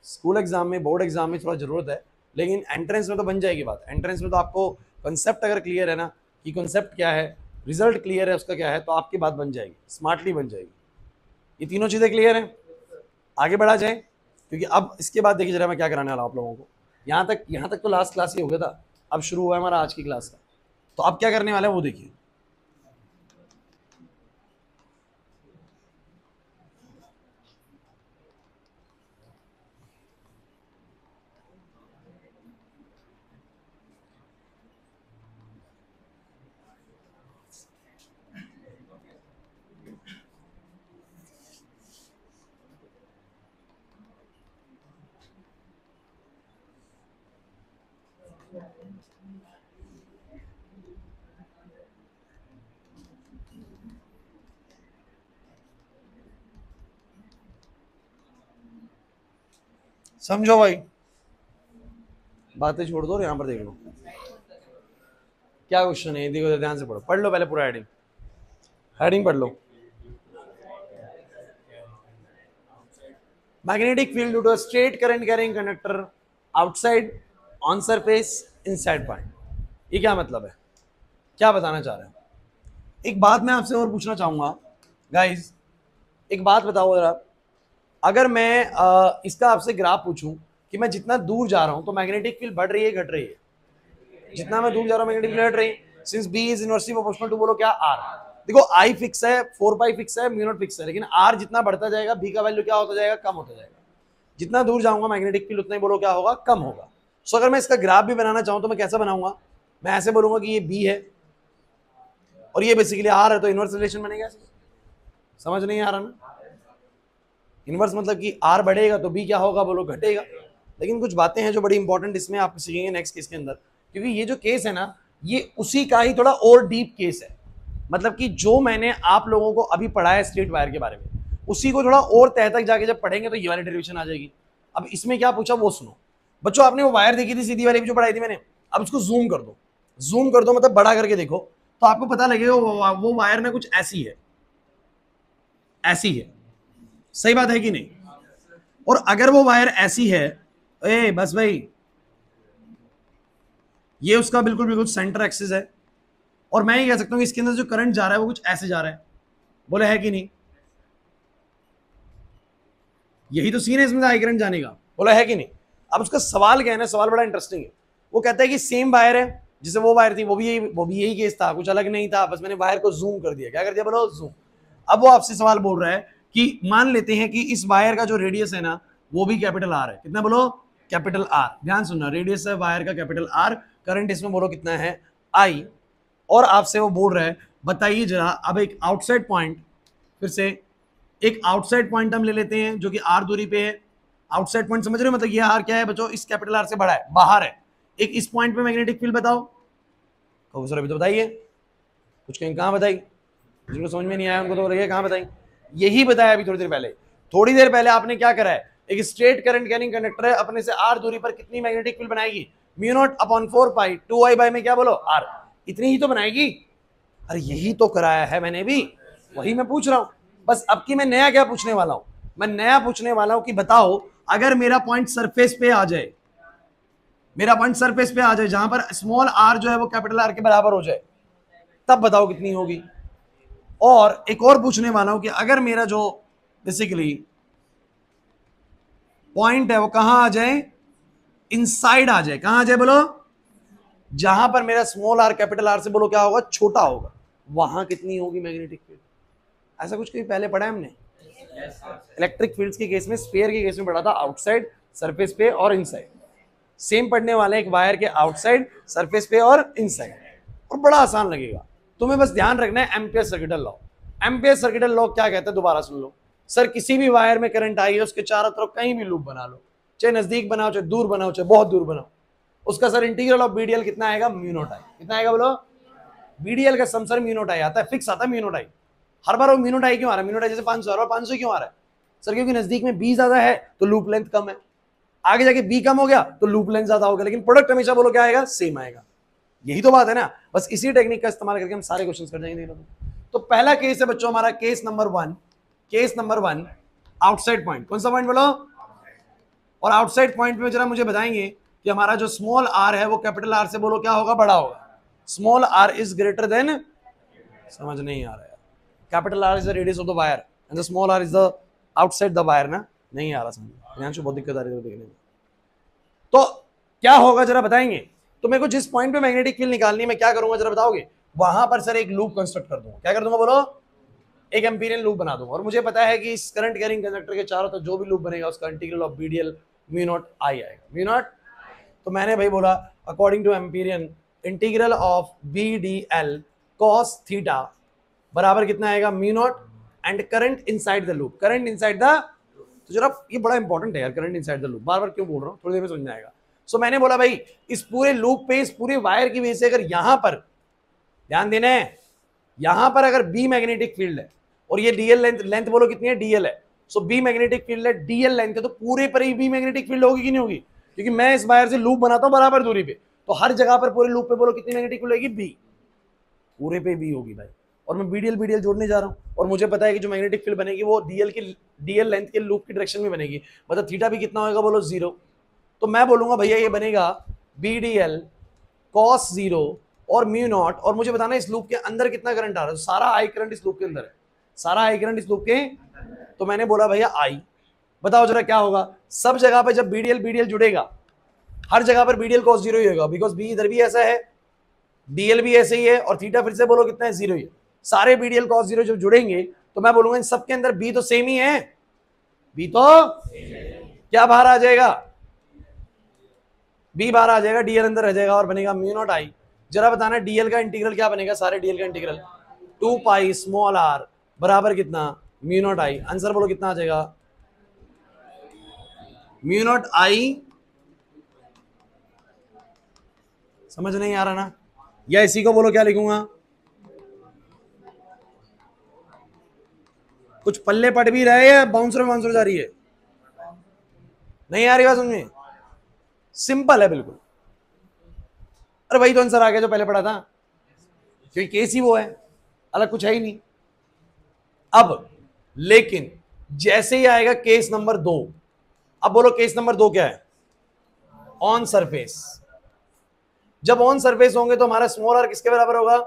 स्कूल एग्जाम में बोर्ड एग्जाम में थोड़ा जरूरत है, लेकिन एंट्रेंस में तो बन जाएगी बात। एंट्रेंस में तो आपको कंसेप्ट अगर क्लियर है ना कि कंसेप्ट क्या है, रिजल्ट क्लियर है उसका क्या है, तो आपकी बात बन जाएगी, स्मार्टली बन जाएगी। ये तीनों चीजें क्लियर हैं, आगे बढ़ा जाए, क्योंकि अब इसके बाद देखिए जरा मैं क्या कराने वाला हूं आप लोगों को। यहाँ तक तो लास्ट क्लास ही हो गया था, अब शुरू हुआ है हमारा आज की क्लास का। तो अब क्या करने वाला है वो देखिए। समझो भाई, बातें छोड़ दो और यहां पर देख लो क्या क्वेश्चन है। देखो ध्यान से पढ़ो, पढ़ लो पहले पूरा हेडिंग, हेडिंग पढ़ लो। Magnetic field due to a straight current carrying conductor outside on surface inside point. ये क्या मतलब है, क्या बताना चाह रहे हैं। एक बात मैं आपसे और पूछना चाहूंगा गाइस, एक बात बताओ जरा, अगर मैं इसका आपसे ग्राफ पूछूं कि मैं जितना दूर जा रहा हूं तो मैग्नेटिक फील्ड बढ़ रही है घट रही है, जितना मैं दूर जा रहा हूं मैग्नेटिक फील्ड घट रही है, since B is inversely proportional to बोलो क्या, आर। देखो आई फिक्स है, 4 पाई फिक्स है, म्यू नॉट फिक्स है, लेकिन आर जितना बढ़ता जाएगा बी का वैल्यू क्या होता जाएगा, कम होता जाएगा। जितना दूर जाऊंगा मैग्नेटिक फील्ड उतना ही बोलो क्या होगा, कम होगा। सो अगर मैं इसका ग्राफ भी बनाना चाहूं तो मैं कैसा बनाऊंगा, मैं ऐसे बोलूंगा कि ये बी है और ये बेसिकली आर है, तो इनवर्स रिलेशन बनेगा। समझ नहीं आ रहा ना, इनवर्स मतलब कि आर बढ़ेगा तो बी क्या होगा बोलो, घटेगा। लेकिन कुछ बातें हैं जो बड़ी इंपॉर्टेंट इसमें आप सीखेंगे नेक्स्ट केस के अंदर, क्योंकि ये जो केस है ना ये उसी का ही थोड़ा और डीप केस है। मतलब कि जो मैंने आप लोगों को अभी पढ़ा है स्ट्रेट वायर के बारे में, उसी को थोड़ा और तह तक जाके जब पढ़ेंगे तो ये वाली डेरिवेशन आ जाएगी। अब इसमें क्या पूछा वो सुनो बच्चों, आपने वो वायर देखी थी सीधी वाली जो पढ़ाई थी मैंने, अब उसको जूम कर दो, जूम कर दो मतलब बड़ा करके देखो, तो आपको पता लगेगा वो वायर ना कुछ ऐसी है, ऐसी है। सही बात है कि नहीं? और अगर वो वायर ऐसी है, ए बस भाई, ये उसका बिल्कुल बिल्कुल सेंटर एक्सिस है, और मैं ये कह सकता हूं कि इसके अंदर जो करंट जा रहा है वो कुछ ऐसे जा रहा है, बोले है कि नहीं? यही तो सीन है इसमें हाई करंट जाने का, बोला है कि नहीं? अब उसका सवाल क्या है ना, सवाल बड़ा इंटरेस्टिंग है। वो कहता है कि सेम वायर है जिसे वो वायर थी, वो भी यही केस था, कुछ अलग नहीं था, बस मैंने वायर को जूम कर दिया। क्या कर दिया बोलो, जूम। अब वो आपसे सवाल बोल रहा है कि मान लेते हैं कि इस वायर का जो रेडियस है ना वो भी कैपिटल आर है। कितना बोलो, कैपिटल आर। ध्यान सुनना, रेडियस है वायर का कैपिटल आर, करंट इसमें बोलो कितना है, आई। और आपसे वो बोल रहा है बताइए जरा, अब एक आउटसाइड पॉइंट, फिर से एक आउटसाइड पॉइंट हम ले लेते हैं जो कि आर दूरी पे है। आउटसाइड पॉइंट समझ रहे हो, मतलब ये आर क्या है बच्चों, इस कैपिटल आर से बड़ा है, बाहर है। एक इस पॉइंट पे मैग्नेटिक फील्ड बताओ, कहो सर अभी तो बताइए, कुछ कहीं कहां बताई, जिनको समझ में नहीं आया उनको तो लगे कहां बताई, यही बताया अभी थोड़ी देर पहले। थोड़ी देर पहले आपने क्या करा है, एक स्ट्रेट करंट कैरिंग कंडक्टर है, अपने से आर दूरी पर कितनी मैग्नेटिक फील्ड बनाएगी, म्यू नॉट अपॉन 4 पाई 2i बाय में क्या बोलो आर, इतनी ही तो बनाएगी। अरे यही तो कराया है मैंने भी, वही मैं पूछ रहा हूं। बस अब की मैं नया क्या पूछने वाला हूं, मैं नया पूछने वाला हूं कि बताओ अगर मेरा पॉइंट सरफेस पे आ जाए, मेरा पॉइंट सरफेस पे आ जाए जहां पर स्मॉल आर जो है वो कैपिटल आर के बराबर हो जाए, तब बताओ कितनी होगी। और एक और पूछने वाला हूं कि अगर मेरा जो बेसिकली पॉइंट है वो कहां आ जाए, इनसाइड आ जाए, कहां आ जाए बोलो, जहां पर मेरा स्मॉल आर कैपिटल आर से बोलो क्या होगा, छोटा होगा, वहां कितनी होगी मैग्नेटिक फील्ड। ऐसा कुछ कहीं पहले पढ़ा है हमने? इलेक्ट्रिक फील्ड्स के केस में, स्फीयर के केस में पढ़ा था, आउटसाइड, सरफेस पे और इनसाइड। सेम पढ़ने वाले एक वायर के आउटसाइड, सरफेस पे और इनसाइड, और बड़ा आसान लगेगा। तुम्हें बस ध्यान रखना है ampere circuital law. Ampere circuital law क्या कहता है, दोबारा सुन लो। सर किसी भी वायर में करंट आई है, उसके चारों तरफ कहीं भी लूप बना लो, चाहे नजदीक बनाओ, चाहे दूर बनाओ, चाहे बहुत दूर बनाओ, उसका सर इंटीग्रल ऑफ बीडीएल कितना आएगा, म्यू नॉट आई। कितना आएगा बोलो, बीडीएल का सम सर म्यू नॉट आई आता है, फिक्स आता है म्यू नॉट आई। हर बार वो म्यू नॉट आई क्यों आ रहा है, म्यू नॉट आई जैसे 500 आ रहा है, 500 क्यों आ रहा है सर, क्योंकि नजदीक में बी ज्यादा है तो लूप लेंथ कम है, आगे जाके बी कम हो गया तो लूप लेंथ ज्यादा हो गया, लेकिन प्रोडक्ट हमेशा बोलो क्या आएगा, सेम आएगा। यही तो बात है ना, बस इसी टेक्निक का इस्तेमाल करके हम सारे क्वेश्चंस कर जाएंगे। तो पहला केस है बच्चों हमारा, case number 1, case number 1 outside point. कौन सा पॉइंट बोलो, और आउटसाइड पॉइंट में जरा मुझे बताएंगे कि हमारा जो स्मॉल आर है वो कैपिटल आर से बोलो क्या होगा, बड़ा होगा। Small r is greater than, समझ नहीं आ रहा है, capital R is the radius of the wire and the small r is the outside the wire ना, नहीं आ रहा समझ, यहाँ से बहुत दिक्कत आ रही है देखने में। तो क्या होगा जरा बताएंगे, तो मेरे को जिस पॉइंट पे मैग्नेटिक फील्ड निकालनी है मैं क्या करूंगा जरा बताओगे, वहां पर सर एक लूप कंस्ट्रक्ट कर दूंगा। क्या कर दूंगा बोलो, एक एम्पीरियन लूप बना दूंगा, और मुझे पता है कि इस करंट कैरिंग कंडक्टर के चारों तरफ जो भी लूप बनेगा उसका integral of BDL mu naught I आएगा, म्यू नॉट। तो मैंने भाई बोला according to Amperian integral of BDL cos theta बराबर कितना आएगा, mu naught, and current inside the loop, current inside the, तो जरा ये बड़ा इंपॉर्टेंट है यार, करंट इनसाइड द लूप, बार बार क्यों बोल रहा हूँ, थोड़ी देर में समझ में आएगा। सो मैंने बोला भाई इस पूरे लूप पे, इस पूरे वायर की वजह से अगर यहां पर ध्यान देना है, यहां पर अगर बी मैग्नेटिक फील्ड है और ये डीएल लेंथ, लेंथ बोलो कितनी है, डीएल है, सो बी मैग्नेटिक फील्ड है, डीएल लेंथ है, तो पूरे पर ही बी मैग्नेटिक फील्ड होगी कि नहीं होगी, क्योंकि मैं इस वायर से लूप बनाता हूं बराबर दूरी पे, तो हर जगह पर पूरे लूप पे बोलो कितनी मैग्नेटिक फील्ड होगी, बी, पूरे पे बी होगी भाई। और मैं बीडीएल बीडीएल जोड़ने जा रहा हूं, और मुझे पता है कि जो मैग्नेटिक फील्ड बनेगी वो डीएल लेंथ के लूप की डायरेक्शन में बनेगी, मतलब थीटा भी कितना होगा बोलो 0। तो मैं बोलूंगा भैया ये बनेगा बीडीएल कॉस 0 और म्यू नॉट, और मुझे बताना इस लूप के अंदर कितना करंट आ रहा है, सारा आई करंट इस लूप के अंदर है, सारा आई करंट इस लूप के, तो मैंने बोला भैया आई, बताओ जरा क्या होगा, सब जगह पे जब बीडीएल बीडीएल जुड़ेगा हर जगह पर बीडीएल कॉस 0 ही होगा, बिकॉज बी इधर भी ऐसा है, डीएल भी ऐसे ही है, और थीटा फिर से बोलो कितना है, 0 ही है। सारे बीडीएल कॉस 0 जब जुड़ेंगे तो मैं बोलूंगा इन सबके अंदर बी तो सेम ही है, बी तो क्या बाहर आ जाएगा, बी बाहर आ जाएगा, डीएल अंदर रह जाएगा और बनेगा म्यू नॉट आई। जरा बताना डीएल का इंटीग्रल क्या बनेगा, सारे डीएल का इंटीग्रल 2 पाई स्मॉल आर बराबर कितना, म्यू नॉट आई। आंसर बोलो कितना आ जाएगा, म्यू नॉट आई। समझ नहीं आ रहा ना, या इसी को बोलो क्या लिखूंगा, कुछ पल्ले पट भी रहे या बाउंसर जा रही है, नहीं आ रही बात समझ में, सिंपल है बिल्कुल। अरे वही तो आंसर आ गया जो पहले पढ़ा था, क्योंकि केस ही वो है, अलग कुछ है ही नहीं। अब लेकिन जैसे ही आएगा केस नंबर 2, अब बोलो केस नंबर 2 क्या है, ऑन सरफेस। जब ऑन सरफेस होंगे तो हमारा स्मॉल आर किसके बराबर होगा,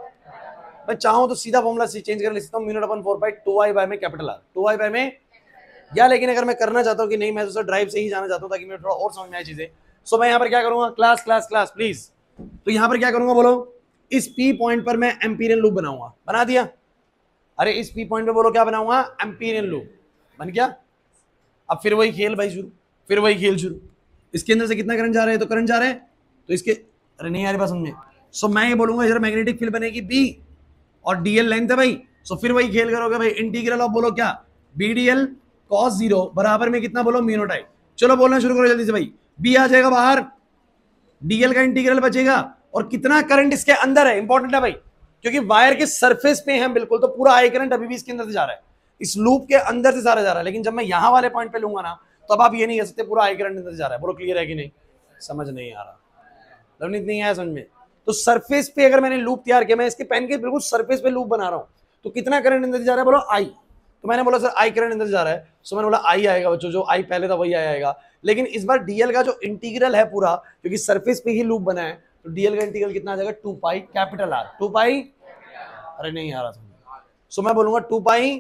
मैं चाहूं तो सीधा फॉर्मूला चेंज कर सकता हूं, म्यू नॉट अपॉन 4 पाई 2i बाय में कैपिटल आर, 2i बाय में, या लेकिन अगर मैं करना चाहता हूं कि नहीं मैं तो ड्राइव से ही जाना चाहता हूं ताकि मैं थोड़ा और समझ में आए चीजें, सो मैं यहां पर क्या करूंगा, क्लास क्लास क्लास प्लीज, तो यहां पर क्या करूंगा बोलो, इस पी पॉइंट पर मैं एम्पीरियन लूप बनाऊंगा, बना दिया। अरे इस पी पॉइंट पे बोलो क्या बनाऊंगा, एम्पीरियन लूप, बन गया। अब फिर वही खेल भाई शुरू, फिर वही खेल शुरू। इसके अंदर से कितना करंट जा रहा है, तो करंट जा रहा है, तो इसके, अरे नहीं आ रही बात समझ में, सो मैं ये बोलूंगा इधर मैग्नेटिक फील्ड बनेगी बी और डीएल लेंथ है भाई, सो फिर वही खेल करोगे भाई, इंटीग्रल ऑफ बोलो क्या, बी डीएल कॉस 0 बराबर में कितना बोलो, म्यू नॉट आई। चलो बोलना शुरू करो जल्दी से भाई, बी आ जाएगा बाहर, डीएल का इंटीग्रल बचेगा, और कितना करंट इसके अंदर है, इंपॉर्टेंट है भाई, क्योंकि वायर के सरफेस पे हम बिल्कुल, तो पूरा आई करंट अभी भी इसके अंदर से जा रहा है, इस लूप के अंदर से सारा जा रहा है। लेकिन जब मैं यहां वाले पॉइंट पे लूंगा ना, तो अब आप ये नहीं कह सकते पूरा आई करंट अंदर से जा रहा है। बोलो क्लियर है कि नहीं, समझ नहीं आ रहा, लवनीत नहीं आया समझ में। तो सरफेस पे अगर मैंने लूप तैयार किया, मैं इसके पेन के बिल्कुल सरफेस पे लूप बना रहा हूं, तो कितना करंट अंदर जा रहा है, बोलो आई। तो मैंने बोला सर आई करंट अंदर जा रहा है, सो मैंने बोला आई आएगा बच्चों, जो आई पहले था वही आएगा। लेकिन इस बार डीएल का जो इंटीग्रल है पूरा, क्योंकि सरफेस पे ही लूप बना है, तो डीएल का इंटीग्रल कितना आ जाएगा, 2 पाई कैपिटल आर, 2 पाई, अरे नहीं आ रहा समझ, सो मैं बोलूंगा 2 पाई,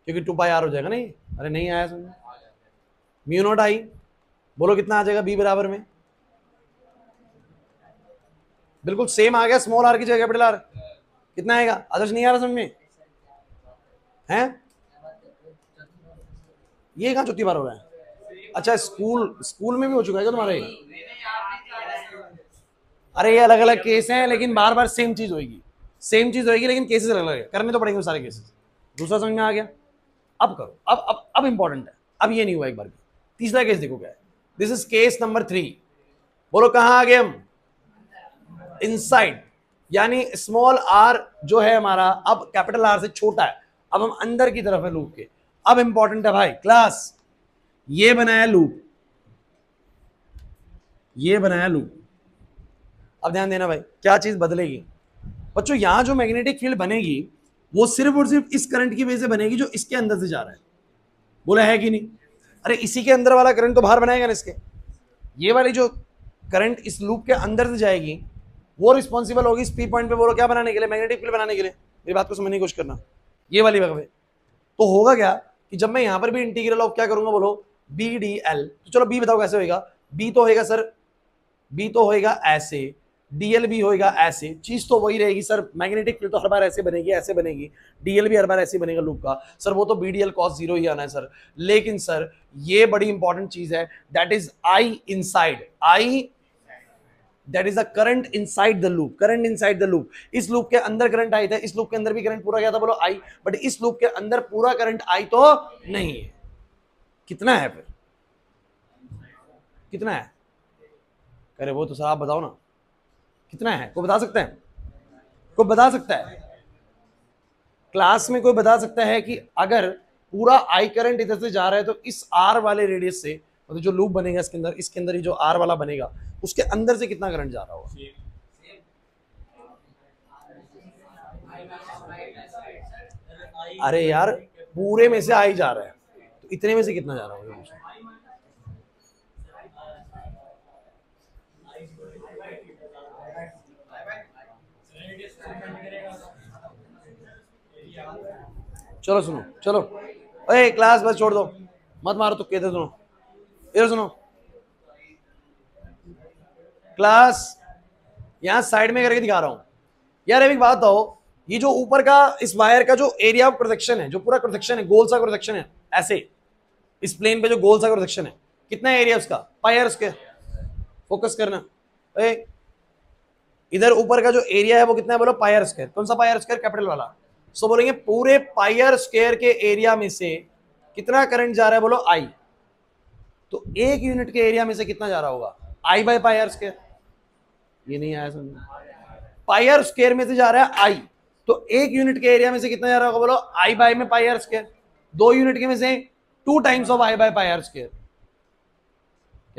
क्योंकि 2 पाई आर हो जाएगा नहीं, अरे नहीं आया समझ, म्यू नॉट आई, बोलो कितना आ जाएगा, बी बराबर में बिल्कुल सेम आ गया, स्मॉल आर की जगह कैपिटल आर, कितना आएगा, आदर्श नहीं आ रहा समझ में हैं, ये कहां चौथी बार हो रहा है, अच्छा स्कूल में भी हो चुका है क्या तुम्हारे, अरे ये अलग अलग केस हैं, लेकिन बार बार सेम चीज होगी, सेम चीज होगी, लेकिन केसेस अलग अलग है, करने तो पड़ेंगे सारे केसेस। दूसरा समझ में आ गया, अब करो, अब इंपॉर्टेंट है, अब ये नहीं हुआ एक बार भी। तीसरा केस देखो क्या है, दिस इज केस नंबर 3, बोलो कहां आ गए हम, इनसाइड, यानी स्मॉल आर जो है हमारा अब कैपिटल आर से छोटा है, अब हम अंदर की तरफ है लूप के। अब इंपॉर्टेंट है भाई क्लास, ये बनाया लूप, ये बनाया लूप, अब ध्यान देना भाई क्या चीज बदलेगी बच्चों, यहां जो मैग्नेटिक फील्ड बनेगी वो सिर्फ और सिर्फ इस करंट की वजह से बनेगी जो इसके अंदर से जा रहा है, बोला है कि नहीं, अरे इसी के अंदर वाला करंट तो बाहर बनाएगा ना इसके, ये वाली जो करंट इस लूप के अंदर से जाएगी वो रिस्पॉन्सिबल होगी इस पी पॉइंट पे बोलो क्या बनाने के लिए, मैग्नेटिक फील्ड बनाने के लिए। मेरी बात को समझने की कोशिश करना, ये वाली वगह पे तो होगा क्या कि जब मैं यहां पर भी इंटीग्रल ऑफ क्या करूंगा बोलो, बी डी एल, तो चलो बी बताओ कैसे होगा, बी तो होएगा सर, बी तो होएगा ऐसे, डीएल भी होएगा ऐसे, चीज तो वही रहेगी सर, मैग्नेटिक फील्ड तो हर बार ऐसे बनेगी, ऐसे बनेगी, डीएल भी हर बार ऐसे बनेगा लूप का, सर वो तो बीडीएल कॉस 0 ही आना है सर। लेकिन सर ये बड़ी इंपॉर्टेंट चीज है, that is I inside, I that is the current inside the loop, current inside the loop, इस लूप के अंदर करंट आई था, इस लूप के अंदर भी करंट पूरा गया था बोलो आई, बट इस लूप के अंदर पूरा करंट आई तो नहीं है। कितना है फिर, कितना है, अरे वो तो सर आप बताओ ना कितना है, कोई बता सकता है, कोई बता सकता है क्लास में, कोई बता सकता है कि अगर पूरा आई करंट इधर से जा रहा है तो इस आर वाले रेडियस से, मतलब जो लूप बनेगा इसके अंदर ही जो आर वाला बनेगा उसके अंदर से कितना करंट जा रहा होगा, अरे यार पूरे में से आई जा रहा है तो इतने में से कितना जा रहा होगा, चलो सुनो, चलो अरे क्लास बस छोड़ दो, मत मारो तो कहते, सुनो इधर सुनो क्लास, यहां साइड में करके दिखा रहा हूं यार। एक बात बताओ, ये जो ऊपर का इस वायर का जो एरिया ऑफ प्रोटेक्शन है, जो पूरा प्रोटेक्शन है, गोल सा प्रोटेक्शन है ऐसे, इस प्लेन पे जो गोल सा सेक्शन है, कितना एरिया उसका, पाई आर स्क्वायर। फोकस करना, इधर ऊपर का जो एरिया है वो कितना है बोलो, पाई आर स्क्वायर। कौन सा पाई आर स्क्वायर, कैपिटल वाला। सो बोलेंगे पूरे पाई आर स्क्वायर के एरिया में से कितना करंट जा रहा है बोलो, आई। तो एक यूनिट के एरिया में से कितना जा रहा होगा, आई बाय पाई आर स्क्वायर। ये नहीं आया समझ, पाई आर स्क्वायर में से जा रहा है आई, तो एक यूनिट के एरिया में से कितना जा रहा होगा बोलो, आई बाय में पाई आर स्क्वायर। 2 यूनिट के में से 2 times of I by pi are square.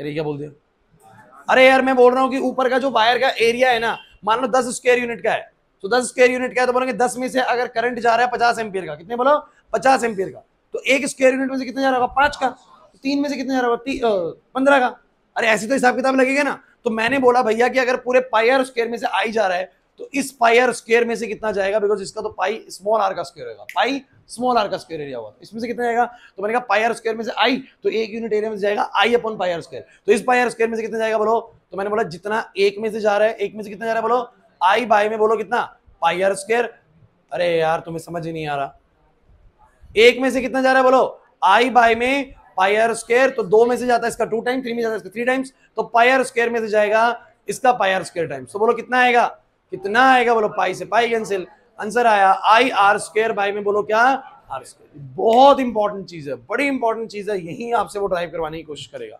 क्या बोल दिया, अरे यार मैं बोल रहा हूं कि ऊपर का जो वायर का एरिया है ना, मान लो 10 स्क्वायर यूनिट का है, तो 10 स्क्वायर यूनिट का है तो बोलेंगे 10 में से अगर करंट जा रहा है 50 एम्पियर का, कितने बोलो, 50 एम्पियर का, तो एक स्क्वायर यूनिट में से कितना जा रहा होगा, 5 का। 3 में से कितना जा रहा होगा, 15 का। अरे ऐसी तो हिसाब किताब लगेगा ना। तो मैंने बोला भैया कि अगर पूरे पाई आर स्क्वायर में से आई जा रहा है, तो इस पाई आर स्क्वायर में से कितना जाएगा, बिकॉज इसका तो पाई स्मॉल आर का स्क्वायर होगा, पाई स्मॉल आर का स्क्वायर एरिया होगा, इसमें से कितना जाएगा, तो मैंने कहा पाई आर स्क्वायर में से आई, तो एक यूनिट एरिया में से जाएगा आई अपॉन पाई आर स्क्वायर। तो इस पाई आर स्क्वायर में से कितना जाएगा बोलो, तो मैंने बोला जितना एक में से जा रहा है, एक में से कितना जा रहा है बोलो, आई बाय में बोलो कितना, पाई आर स्क्वायर। अरे यार तुम्हें समझ ही नहीं आ रहा, एक में से कितना जा रहा है बोलो, आई बाय में पाई आर स्क्वायर। तो 2 में से जाता है इसका 2 टाइम्स, 3 में जाता है इसका 3 टाइम्स, तो पाई आर स्क्वायर में से जाएगा इसका पाई आर स्क्वायर टाइम्स। तो बोलो कितना आएगा, कितना आएगा बोलो, पाई से पाई कैंसिल, आंसर आया आई आर स्क्वायर बाय में बोलो क्या, आर स्क्वायर। बहुत इंपॉर्टेंट चीज है, बड़ी इंपॉर्टेंट चीज है, यही आपसे वो ड्राइव करवाने की कोशिश करेगा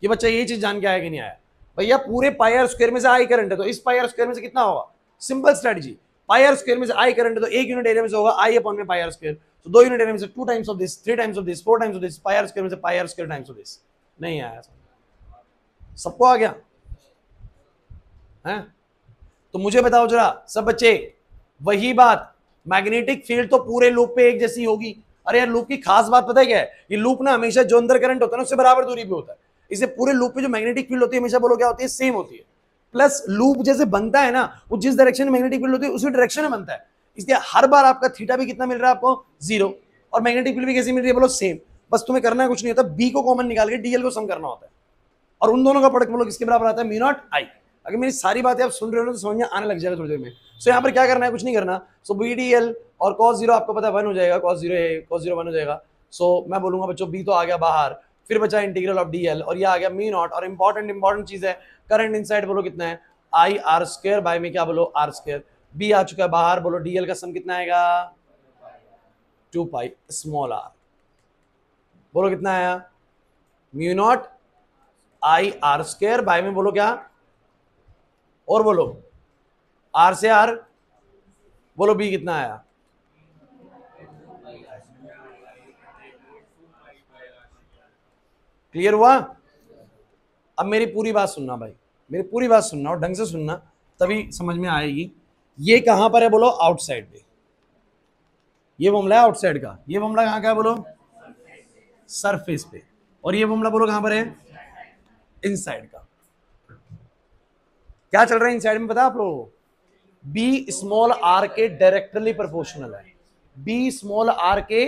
कि बच्चा ये चीज जान के आया कि नहीं आया। भैया पूरे पाई आर स्क्वायर में से आई करंट है, तो इस पाई आर स्क्वायर में से कितना होगा, simple strategy, pi are square में से आई करंट है तो एक यूनिट एरिया में से होगा आई अपॉन में पाई आर स्क्वायर। तो 2 यूनिट एरिया में से 2 times of this, 3 times of this, 4 times of this, pi are square में से pi are square times of this. नहीं आया, सबको आ गया है? तो मुझे बताओ जरा सब बच्चे, वही बात, मैग्नेटिक फील्ड तो पूरे लूप पे एक जैसी होगी। अरे यार लूप की खास बात पता है क्या है, ये लूप ना हमेशा जो अंदर करंट होता है ना उससे बराबर दूरी पे होता है, इसे पूरे लूप पे जो मैग्नेटिक फील्ड होती है हमेशा बोलो क्या होती है, सेम होती है। प्लस लूप जैसे बनता है ना, वो जिस डायरेक्शन में मैग्नेटिक फील्ड होती है उसी डायरेक्शन में बनता है, इसलिए हर बार आपका थीटा भी कितना मिल रहा है आपको, 0, और मैग्नेटिक फील्ड भी कैसी मिल रही है बोलो, सेम। बस तुम्हें करना कुछ नहीं होता, बी को कॉमन निकाल के डीएल को सम करना होता है, और उन दोनों का प्रोडक्ट बोलो किसके बराबर आता है, म्यू नॉट आई। अगर मेरी सारी बातें आप सुन रहे हो तो समझ में आने लग जाएगा थोड़ी देर में। सो यहाँ पर क्या करना है, कुछ नहीं करना। सो बी डी एल और कॉस 0 आपको पता है 1 हो जाएगा, कॉस 0 है, कॉस 0 1 हो जाएगा। सो मैं बोलूंगा बच्चों बी तो आ गया बाहर, फिर बचा इंटीग्रल ऑफ डी एल, और ये आ गया म्यू नॉट। और इंपॉर्टेंट चीज है, करंट इनसाइड बोलो कितना है, आई आर स्क्वायर बाय में क्या बोलो, आर स्क्वायर। बी आ चुका है बाहर, बोलो डीएल का सम कितना आएगा, 2 पाई स्मॉल आर, बोलो कितना आया, mu naught I R square by में बोलो क्या, और बोलो आर से आर, बोलो बी कितना आया, क्लियर हुआ। अब मेरी पूरी बात सुनना भाई, मेरी पूरी बात सुनना और ढंग से सुनना, तभी समझ में आएगी। ये कहां पर है बोलो, आउटसाइड पे, ये मामला है आउटसाइड का, ये मामला कहां का है बोलो, सरफेस पे, और ये मामला बोलो कहां पर है, इनसाइड का। क्या चल रहा है इनसाइड में पता है आप लोगों को, बी स्मॉल आर के डायरेक्टली प्रोपोर्शनल है, बी स्मॉल आर के।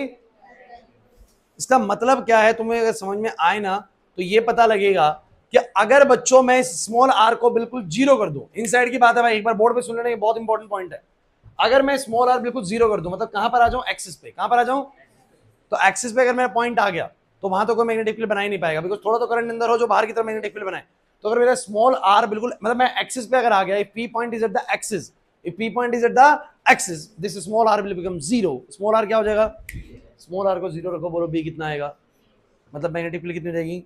इसका मतलब क्या है, तुम्हें अगर समझ में आए ना तो ये पता लगेगा कि अगर बच्चों मैं स्मॉल आर को बिल्कुल 0 कर दूं, इनसाइड की बात है भाई, एक बार बोर्ड पे सुन लेना, ये बहुत इंपॉर्टेंट पॉइंट है। अगर मैं स्मॉल आर बिल्कुल 0 कर दूं, मतलब कहां पर आ जाऊं, एक्सिस पे, कहां पर आ जाऊं, तो एक्सिस पे अगर मेरा पॉइंट आ गया तो वहां तो कोई मैग्नेटिक फील्ड बना ही नहीं पाएगा, बिकॉज थोड़ा तो करंट अंदर हो जो बाहर की तरफ मैग्नेटिक फील्ड बनाए। तो अगर मेरा स्मॉल आर बिल्कुल, मतलब मैं एक्सिस पे अगर आ गया, if P point is at the axis, if P point is at the axis, this small r will become 0। Small r क्या हो जाएगा, स्मॉल आर को 0 रखो, बोलो बी कितना आएगा, मतलब मैग्नेटिक फील्ड कितनी हो जाएगी,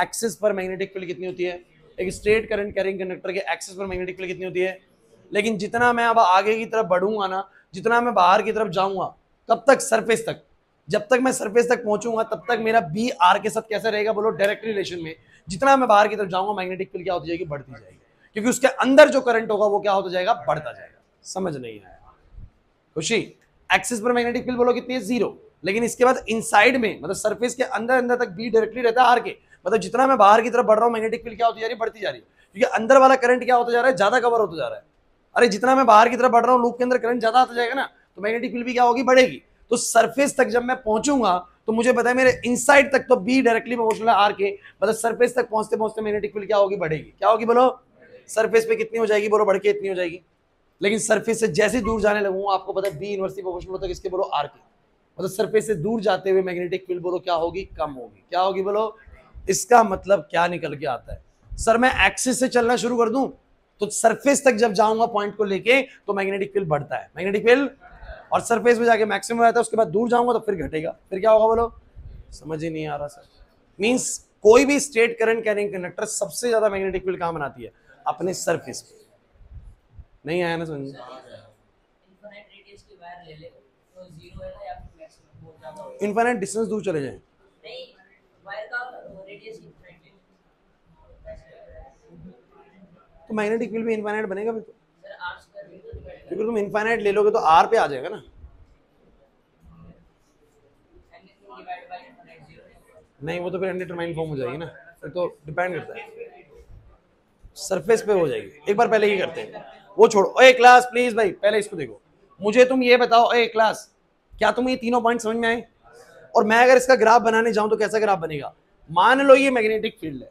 एक्सिस पर मैग्नेटिक फील्ड कितनी होती है, एक स्ट्रेट करंट कैरिंग कंडक्टर के एक्सिस पर मैग्नेटिक फील्ड कितनी होती है। लेकिन जितना मैं अब आगे की तरफ बढ़ूंगा ना, जितना मैं बाहर की तरफ जाऊंगा, कब तक, सरफेस तक, जब तक मैं सरफेस तक पहुंचूंगा तब तक मेरा बी आर के साथ कैसा रहेगा बोलो, डायरेक्ट रिलेशन में। जितना मैं बाहर की तरफ जाऊंगा मैग्नेटिक फील्ड क्या होती जाएगी, बढ़ती जाएगी, क्योंकि उसके अंदर जो करंट होगा वो क्या होता जाएगा, बढ़ता जाएगा। समझ नहीं आया खुशी, एक्सिस पर मैग्नेटिक फील्ड बोलो कितनी है, 0, लेकिन इसके बाद इनसाइड में, मतलब सरफेस के अंदर अंदर तक बी डायरेक्टली रहता है आर के, मतलब जितना मैं बाहर की तरफ बढ़ रहा हूँ मैग्नेटिक फील्ड क्या होती जा रही है, बढ़ती जा रही है, क्योंकि अंदर वाला करंट क्या होता जा रहा है, ज्यादा कवर होता जा रहा है। अरे जितना मैं बाहर की तरफ बढ़ रहा हूँ लूप के अंदर करंट ज्यादा आता जाएगा ना, तो मैग्नेटिक फील्ड भी क्या होगी, बढ़ेगी। तो सरफेस तक जब मैं पहुंचूंगा तो मुझे पता है मेरे इनसाइड तक तो बी डायरेक्टली प्रोपोर्शनल है आर के, मतलब सरफेस तक पहुंचते पहुंचते मैग्नेटिक फील्ड क्या होगी, बढ़ेगी। क्या होगी बोलो, सरफेस पे कितनी हो जाएगी बोलो, बढ़ के इतनी हो जाएगी। लेकिन सरफेस से जैसे दूर जाने लगूंगा आपको पता है बी इनवर्सली प्रोपोर्शनल होता है किसके बोलो, आर के। मतलब सरफेस से दूर जाते हुए मैग्नेटिक फील्ड बोलो क्या होगी, कम होगी। क्या होगी बोलो, इसका मतलब क्या निकल के आता है? सर मैं एक्सिस से चलना शुरू कर दूं तो सरफेस तक जब जाऊंगा पॉइंट को लेके तो मैग्नेटिक फील्ड बढ़ता है, मैग्नेटिक फील्ड, और सरफेस पे जाके मैक्सिमम आता है, उसके बाद दूर जाऊंगा तो फिर घटेगा, फिर क्या होगा बोलो? समझ ही नहीं आ रहा सर। मींस कोई भी स्ट्रेट करंट कैरिंग कंडक्टर सबसे ज्यादा मैग्नेटिक फील्ड कहां बनाती है? अपने सरफेस पे। नहीं आया ना समझ? इनफाइनाइट डिस्टेंस दूर चले जाए तो मैग्नेटिक फील्ड भी इनफाइनाइट बनेगा फिर तो, क्योंकि तुम इनफाइनाइट ले लोगे तो आर पे आ जाएगा ना। नहीं वो तो फिर अनडिटरमाइंड फॉर्म हो जाएगी ना, फिर तो डिपेंड करता है, सरफेस पे हो जाएगी। एक बार पहले ही करते हैं, वो छोड़ो। ए क्लास प्लीज भाई पहले इसको देखो, मुझे तुम ये बताओ, ए क्लास क्या तुम्हें ये तीनों पॉइंट समझ में आए? और मैं अगर इसका ग्राफ बनाने जाऊं तो कैसा ग्राफ बनेगा? मान लो ये मैग्नेटिक फील्ड है,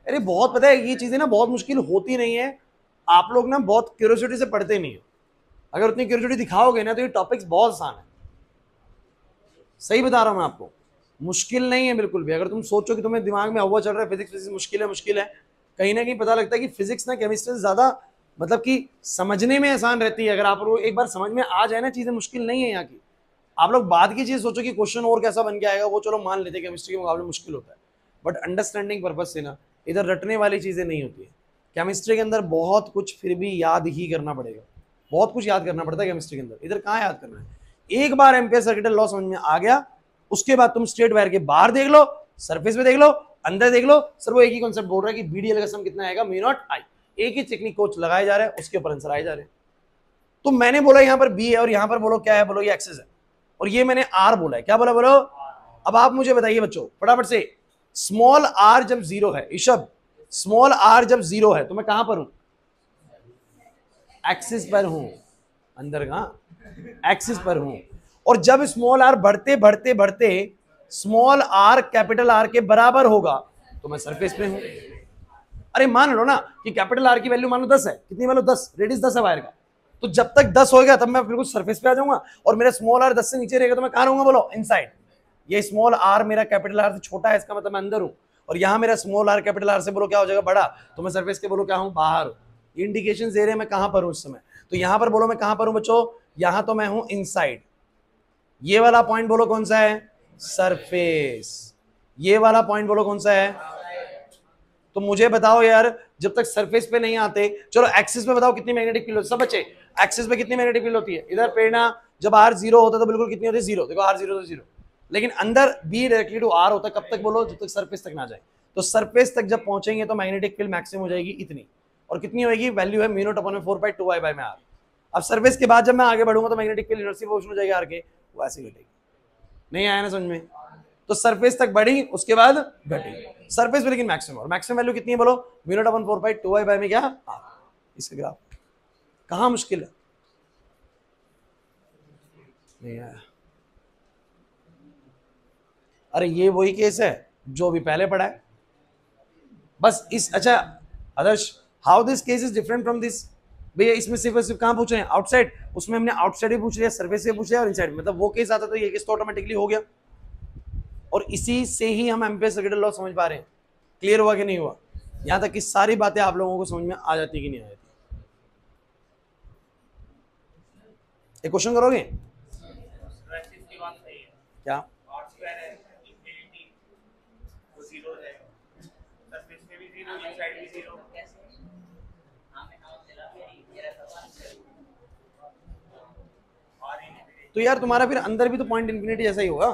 अरे बहुत पता है ये चीजें ना बहुत मुश्किल होती नहीं है, आप लोग ना बहुत क्यूरियोसिटी से पढ़ते नहीं है। अगर उतनी क्यूरियोसिटी दिखाओगे ना तो ये टॉपिक्स बहुत आसान है, सही बता रहा हूं मैं आपको, मुश्किल नहीं है बिल्कुल भी। अगर तुम सोचो कि तुम्हें दिमाग में हवा चल रहा है फिजिक्स फिजिक्स मुश्किल है, मुश्किल है, कहीं ना कहीं पता लगता है कि फिजिक्स ना केमिस्ट्री से ज्यादा मतलब कि समझने में आसान रहती है। अगर आप लोग एक बार समझ में आ जाए ना, चीजें मुश्किल नहीं है यहाँ की। आप लोग बाद की चीज सोचो कि क्वेश्चन और कैसा बन के आएगा, वो चलो मान लेते हैं केमिस्ट्री के मुकाबले मुश्किल होता है, बट अंडरस्टैंडिंग पर्पज से ना इधर रटने वाली चीजें नहीं होती है। केमिस्ट्री के अंदर बहुत कुछ फिर भी याद ही करना पड़ेगा, बहुत कुछ याद करना पड़ता है केमिस्ट्री के अंदर, इधर कहाँ याद करना है। एक बार एम्पियर सर्किटल लॉ समझ में आ गया, उसके बाद तुम स्ट्रेट वायर के बाहर देख लो, सरफेस पे देख लो, अंदर देख लो, सर वो एक ही कॉन्सेप्ट बोल रहा है कि बीडीएल का सम कितना आएगा, म्यू नॉट आई। एक ही टेक्निक कोच लगाए जा रहे हैं, उसके ऊपर आंसर आए जा रहे हैं। तो मैंने बोला यहाँ पर बी है और यहाँ पर बोलो क्या है, बोलो ये एक्सेस है, और ये मैंने आर बोला है, क्या बोला बोलो? अब आप मुझे बताइए बच्चों फटाफट से, स्मॉल आर जब जीरो है, ईशब स्मॉल आर जब जीरो है तो मैं कहां पर हूं? एक्सिस पर हूं। अंदर कहां? एक्सिस पर हूं। और जब स्मॉल आर बढ़ते बढ़ते बढ़ते स्मॉल आर कैपिटल आर के बराबर होगा तो मैं सरफेस पे हूं। अरे मान लो ना कि कैपिटल आर की वैल्यू मान लो 10 है, कितनी मान लो 10, रेडियस 10 है वायर का, तो जब तक 10 हो गया तब मैं बिल्कुल सरफेस पे आ जाऊंगा, और मेरा स्मॉल आर 10 से नीचे रहेगा तो मैं कहां रहूंगा बोलो? इनसाइड। ये स्मॉल आर मेरा कैपिटल आर से छोटा है, इसका मतलब मैं अंदर हूं, और यहां मेरा स्मॉल आर कैपिटल आर से बोलो क्या हो जाएगा? बड़ा, तो मैं सरफेस के बोलो क्या हूं? बाहर हूं। ये इंडिकेशन दे रहे हैं मैं कहां पर हूं इस समय। तो यहां पर बोलो मैं कहां पर हूं बच्चों? यहां तो मैं हूं इनसाइड। ये वाला पॉइंट बोलो कौन सा है? सरफेस। ये वाला पॉइंट बोलो कौन सा है? तो मुझे बताओ यार, जब तक सरफेस पे नहीं आते, चलो एक्सिस पे बताओ कितनी मैग्नेटिक फील्ड होती है? सब बच्चे एक्सिस पे कितनी मैग्नेटिक फील्ड होती है? इधर प्रेरणा जब आर जीरो होता है तो बिल्कुल कितनी होती है? जीरो। देखो आर जीरो तो जीरो, लेकिन अंदर बी डायरेक्टली टू आर होता है, कब तक बोलो? जब तक सरफेस तक ना जाए। तो सरफेस तक जब पहुंचेंगे तो मैग्नेटिक फील्ड मैक्सिमम हो जाएगी इतनी, और कितनी होगी? वैल्यू है म्यू नॉट अपॉन 4/2 आई में आर। अब सरफेस के बाद जब मैं आगे बढ़ूंगा तो मैग्नेटिक फील्ड इनर्सी पोजीशन हो जाएगी आर के, वो ऐसे घटेगी। नहीं आया ना समझ में? तो सरफेस तक बढ़ी, उसके बाद घटी सरफेस पे, लेकिन मैक्सिमम, और मैक्सिमम वैल्यू कितनी है बोलो? म्यू नॉट अपॉन 4/2 आई में क्या आर। इसका ग्राफ कहां मुश्किल है? नहीं आया। अरे ये वही केस है जो भी पहले पढ़ा है, बस इस, अच्छा Adarsh, how this case is different from this? भैया इसमें सिर्फ सिर्फ कहां पूछ रहे हैं? आउटसाइड। उसमें हमने आउटसाइड भी पूछ लिया, सर्फेस से पूछ लिया, और इनसाइड, मतलब वो केस आता तो ये केस तो ऑटोमेटिकली हो गया। और इसी से ही हम एम्पियर सर्किटल लॉ समझ पा रहे हैं। क्लियर हुआ कि नहीं हुआ? यहां तक कि सारी बातें आप लोगों को समझ में आ जाती कि नहीं आ जाती? एक क्वेश्चन करोगे क्या? तो यार तुम्हारा फिर अंदर भी तो पॉइंट इन्फिनिटी जैसा ही होगा।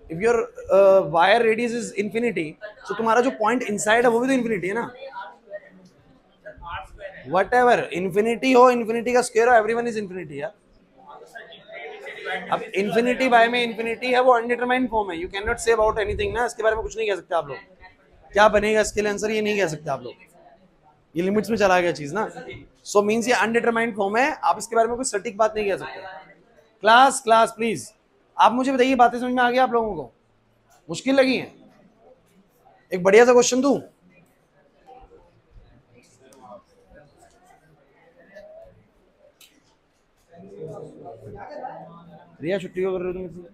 If your wire radius is infinity, तो तुम्हारा जो पॉइंट इनसाइड है वो भी तो इन्फिनिटी है ना। वट एवर इन्फिनिटी हो, इन्फिनिटी का स्क्वायर हो, एवरीवन इज इन्फिनिटी यार। अब इन्फिनिटी बाय में इन्फिनिटी है, वो अनडिटरमाइंड फॉर्म है, you can not say about anything ना, इसके बारे में कुछ नहीं कह सकते आप लोग। क्या बनेगा इसके लिए आंसर, ये नहीं कह सकते आप लोग, ये लिमिट्स में चला गया चीज ना। सो मींस ये अनडिटरमाइंड फॉर्म है, आप इसके बारे में कोई सटीक बात नहीं कह सकते। क्लास क्लास प्लीज, आप मुझे बताइए बातें समझ में आ गया आप लोगों को? मुश्किल लगी है? एक बढ़िया सा क्वेश्चन दूं? रिया छुट्टी को कर रहे हो तुम?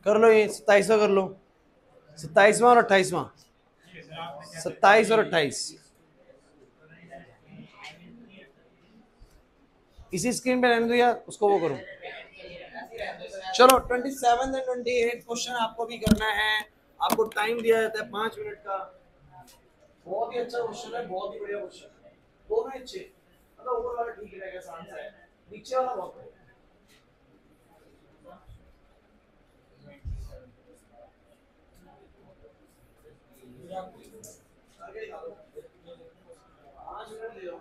कर लो ये 27वां कर लो, 27वां और 28वां, 27 और 28 इसी स्क्रीन पे रहने दो यार, उसको वो करो। चलो 27 एंड 28 क्वेश्चन आपको भी करना है। आपको टाइम दिया जाता है 5 मिनट का। बहुत ही अच्छा क्वेश्चन है, बहुत ही बढ़िया क्वेश्चन है, दोनों अच्छे, मतलब ऊपर वाला ठीक रहेगा, आसान सा है, नीचे वाला बहुत बढ़िया। आगे निकालो, 5 मिनट ले लो।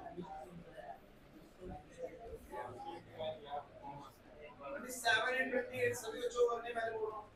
27 एंड 28 सभी बच्चों को करने, मैंने बोल रहा हूँ।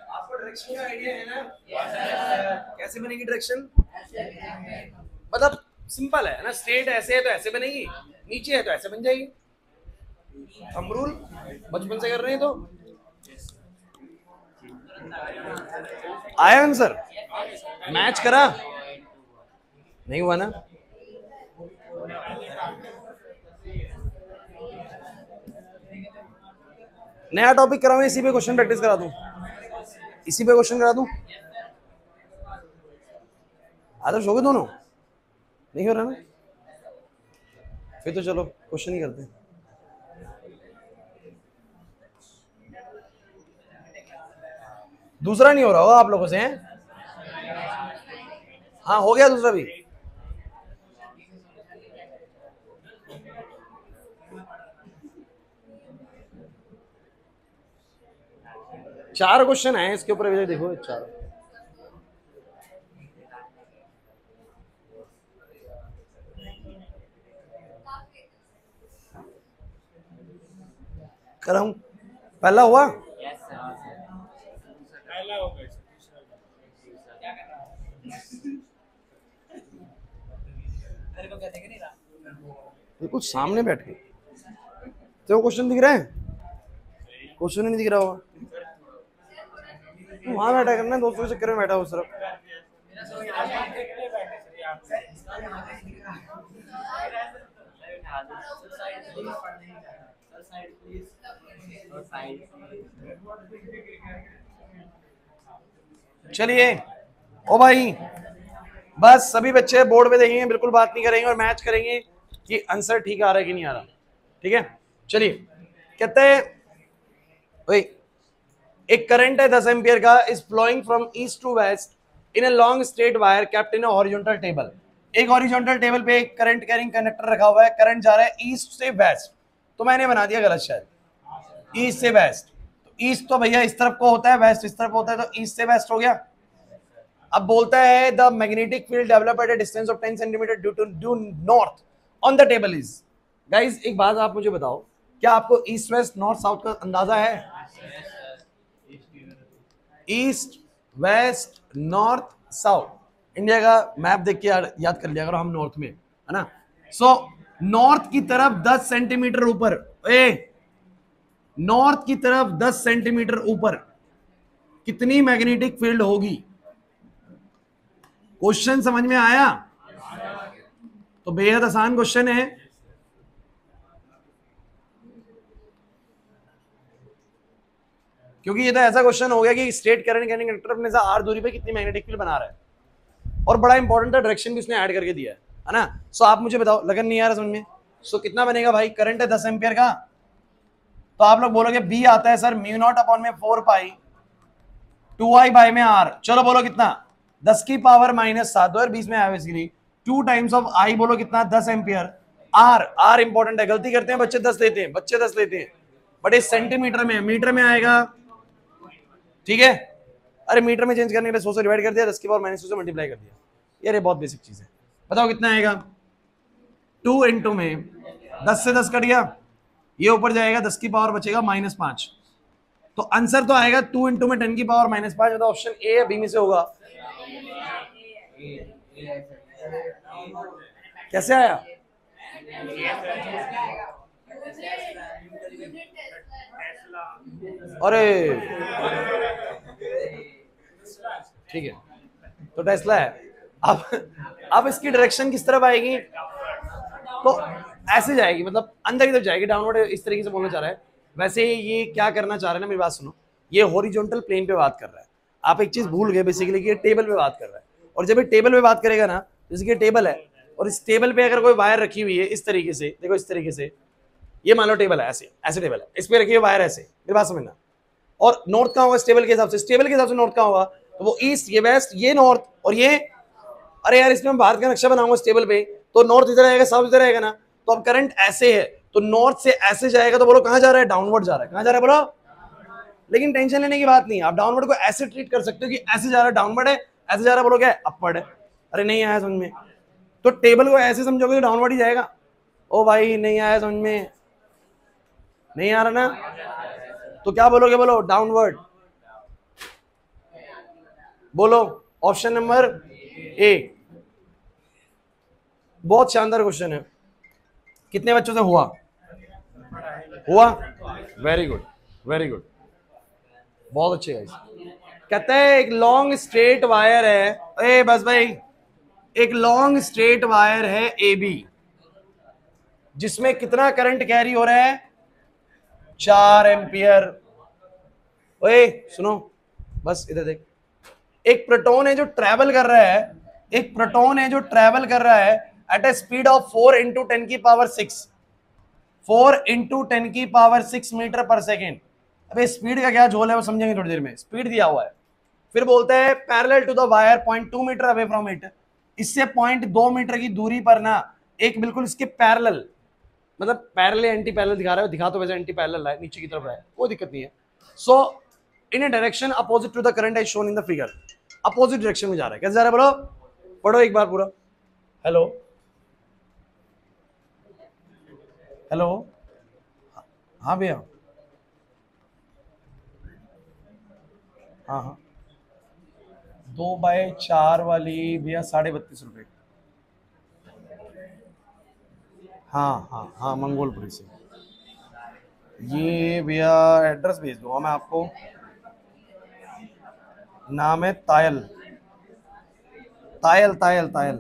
आपको डायरेक्शन का आइडिया है ना? कैसे बनेगी डायरेक्शन? मतलब सिंपल है ना, स्ट्रेट ऐसे है तो ऐसे बनेगी, नीचे है तो ऐसे बन जाएगी। हम रूल बचपन से कर रहे हैं तो आया आंसर? मैच करा? नहीं हुआ ना? नया टॉपिक कराऊं, इसी पे क्वेश्चन प्रैक्टिस करा दूं, इसी पे क्वेश्चन करा दूं? आदर्श हो गए दोनों? नहीं हो रहा ना? फिर तो चलो क्वेश्चन ही करते हैं। दूसरा नहीं हो रहा होगा आप लोगों से? हैं? हाँ हो गया दूसरा भी। चार क्वेश्चन है इसके ऊपर, अभी देखो चार। कराऊं? पहला हुआ? ये कुछ सामने बैठ के तो क्वेश्चन दिख रहा है? क्वेश्चन ही नहीं दिख रहा होगा। वहां बैठा करना, दोस्तों के चक्कर में बैठा उस तरफ। चलिए ओ भाई, बस सभी बच्चे बोर्ड पे देखेंगे, बिल्कुल बात नहीं करेंगे और मैच करेंगे कि आंसर ठीक आ रहा है कि नहीं आ रहा। ठीक है, चलिए कहते हैं भाई एक करंट है 10 एम्पियर का, is flowing from east to west in a long straight wire kept in a horizontal table. एक हॉरिजॉन्टल टेबल पे एक करंट कैरिंग कंडक्टर रखा हुआ है, करंट जा रहा है ईस्ट से वेस्ट। तो मैंने बना दिया गलत शायद, ईस्ट से वेस्ट। तो ईस्ट तो भैया इस तरफ को होता है, वेस्ट इस तरफ होता है, तो ईस्ट से वेस्ट हो गया। अब बोलता है the magnetic field develop at a distance of 10 centimetre due north on the table is. Guys एक बात आप मुझे बताओ, क्या आपको ईस्ट वेस्ट नॉर्थ साउथ का अंदाजा है? East west north south, India का मैप देख के याद कर लिया करो, हम नॉर्थ में है ना। सो नॉर्थ की तरफ 10 सेंटीमीटर ऊपर, नॉर्थ की तरफ 10 सेंटीमीटर ऊपर कितनी मैग्नेटिक फील्ड होगी? क्वेश्चन समझ में आया? तो बेहद आसान क्वेश्चन है। क्योंकि ये तो ऐसा क्वेश्चन हो गया कि स्ट्रेट करंट कैरिंग कंडक्टर अपने से r दूरी पे कितनी मैग्नेटिक फील्ड बना रहा है, और बड़ा इंपॉर्टेंट था डायरेक्शन भी उसने ऐड करके दिया है ना। सो आप मुझे बताओ, लगन नहीं आ रहा समझ में? सो कितना बनेगा भाई? करंट है 10 एम्पियर का, तो आप लोग बोलोगे बी आता है सर म्यू नॉट अपॉन में 4 पाई 2i बाय में r। चलो बोलो कितना? 10 की पावर -7, 2020 में आया बेसिकली 2 टाइम्स ऑफ i, बोलो कितना? 10 एम्पियर। r इंपॉर्टेंट है, गलती करते हैं बच्चे 10 लेते हैं, बच्चे 10 लेते हैं, बट इस सेंटीमीटर में, मीटर में आएगा। ठीक है, अरे मीटर में चेंज करने के लिए 100 से डिवाइड कर दिया, 10 की पावर -2 से मल्टीप्लाई कर दिया। यार ये बहुत बेसिक चीज है, बताओ कितना आएगा? 2 इंटू में 10 से 10 कट गया, ये ऊपर जाएगा, 10 की पावर बचेगा -5। तो आंसर तो आएगा 2 इंटू में 10 की पावर -5। तो ऑप्शन ए या बी में से होगा। कैसे आया? अरे ठीक है, तो टेस्ला है। अब इसकी डायरेक्शन किस तरफ आएगी? तो ऐसे जाएगी, मतलब अंदर की तरफ जाएगी, डाउनवर्ड इस तरीके से बोलना चाह रहा है। वैसे ये क्या करना चाह रहा है ना, मेरी बात सुनो, ये हॉरिजॉन्टल प्लेन पे बात कर रहा है। आप एक चीज भूल गए बेसिकली कि ये टेबल पे बात कर रहा है, और जब ये टेबल पे बात करेगा ना, जैसे कि टेबल है और इस टेबल पे अगर कोई वायर रखी हुई है इस तरीके से, देखो इस तरीके से, ये मान लो टेबल है, ऐसे ऐसे टेबल है, इस पे रखी हुई वायर ऐसे, मेरी बात समझना, और नॉर्थ कहाँ होगा स्टेबल के हिसाब से? स्टेबल के हिसाब से नॉर्थ कहाँ होगा? तो वो ईस्ट, ये वेस्ट, ये नॉर्थ और ये, अरे यार इसमें भारत का नक्शा बनाऊंगा स्टेबल पे, तो नॉर्थ इधर आएगा, साउथ इधर आएगा ना। तो अब करंट ऐसे है, तो नॉर्थ से ऐसे जाएगा, तो बोलो कहां जा रहा है? डाउनवर्ड जा रहा है। कहां जा रहा है बोलो? लेकिन टेंशन लेने की बात नहीं, आप डाउनवर्ड को ऐसे ट्रीट कर सकते हो कि ऐसे जा रहा है डाउनवर्ड है, ऐसे जा रहा है बोलो क्या है? अपवर्ड है। अरे नहीं आया समझ में? तो टेबल को ऐसे समझोगे तो डाउनवर्ड ही जाएगा। ओ भाई नहीं आया समझ में? नहीं आ रहा ना? तो क्या बोलोगे? बोलो डाउनवर्ड। बोलो ऑप्शन नंबर ए। बहुत शानदार क्वेश्चन है। कितने बच्चों से हुआ? वेरी गुड, वेरी गुड, बहुत अच्छे गाइस। कहते हैं एक लॉन्ग स्ट्रेट वायर है, ए बस भाई, एक लॉन्ग स्ट्रेट वायर है ए बी, जिसमें कितना करंट कैरी हो रहा है? 4 एम्पियर। ओए सुनो, बस इधर देख, एक प्रोटॉन है जो ट्रैवल कर रहा है, एक प्रोटॉन है जो ट्रैवल कर रहा है at a speed of 4 into 10 की पावर 6, 4 इंटू 10 की पावर 6 मीटर पर सेकेंड। अबे स्पीड का क्या झोल है वो समझेंगे थोड़ी देर में। स्पीड दिया हुआ है, फिर बोलता है parallel to the wire 0.2 metre away from it, इससे 0.2 मीटर की दूरी पर ना एक बिल्कुल इसके पैरेलल, मतलब पैरेलल एंटी पैरेलल दिखा रहा है, दिखा तो वैसे एंटी पैरेलल है, नीचे की तरफ है, कोई दिक्कत नहीं है। So in a direction opposite to the current as shown in the figure, opposite direction में जा रहा है। कैसे जा रहा है बोलो? पढ़ो एक बार पूरा। हेलो हेलो, हाँ भैया, हाँ हाँ, 2/4 वाली भैया 32.5 रुपये। हाँ हाँ हाँ, मंगोलपुरी से। ये भैया एड्रेस भेज दूंगा मैं आपको। नाम है तायल, तायल तायल तायल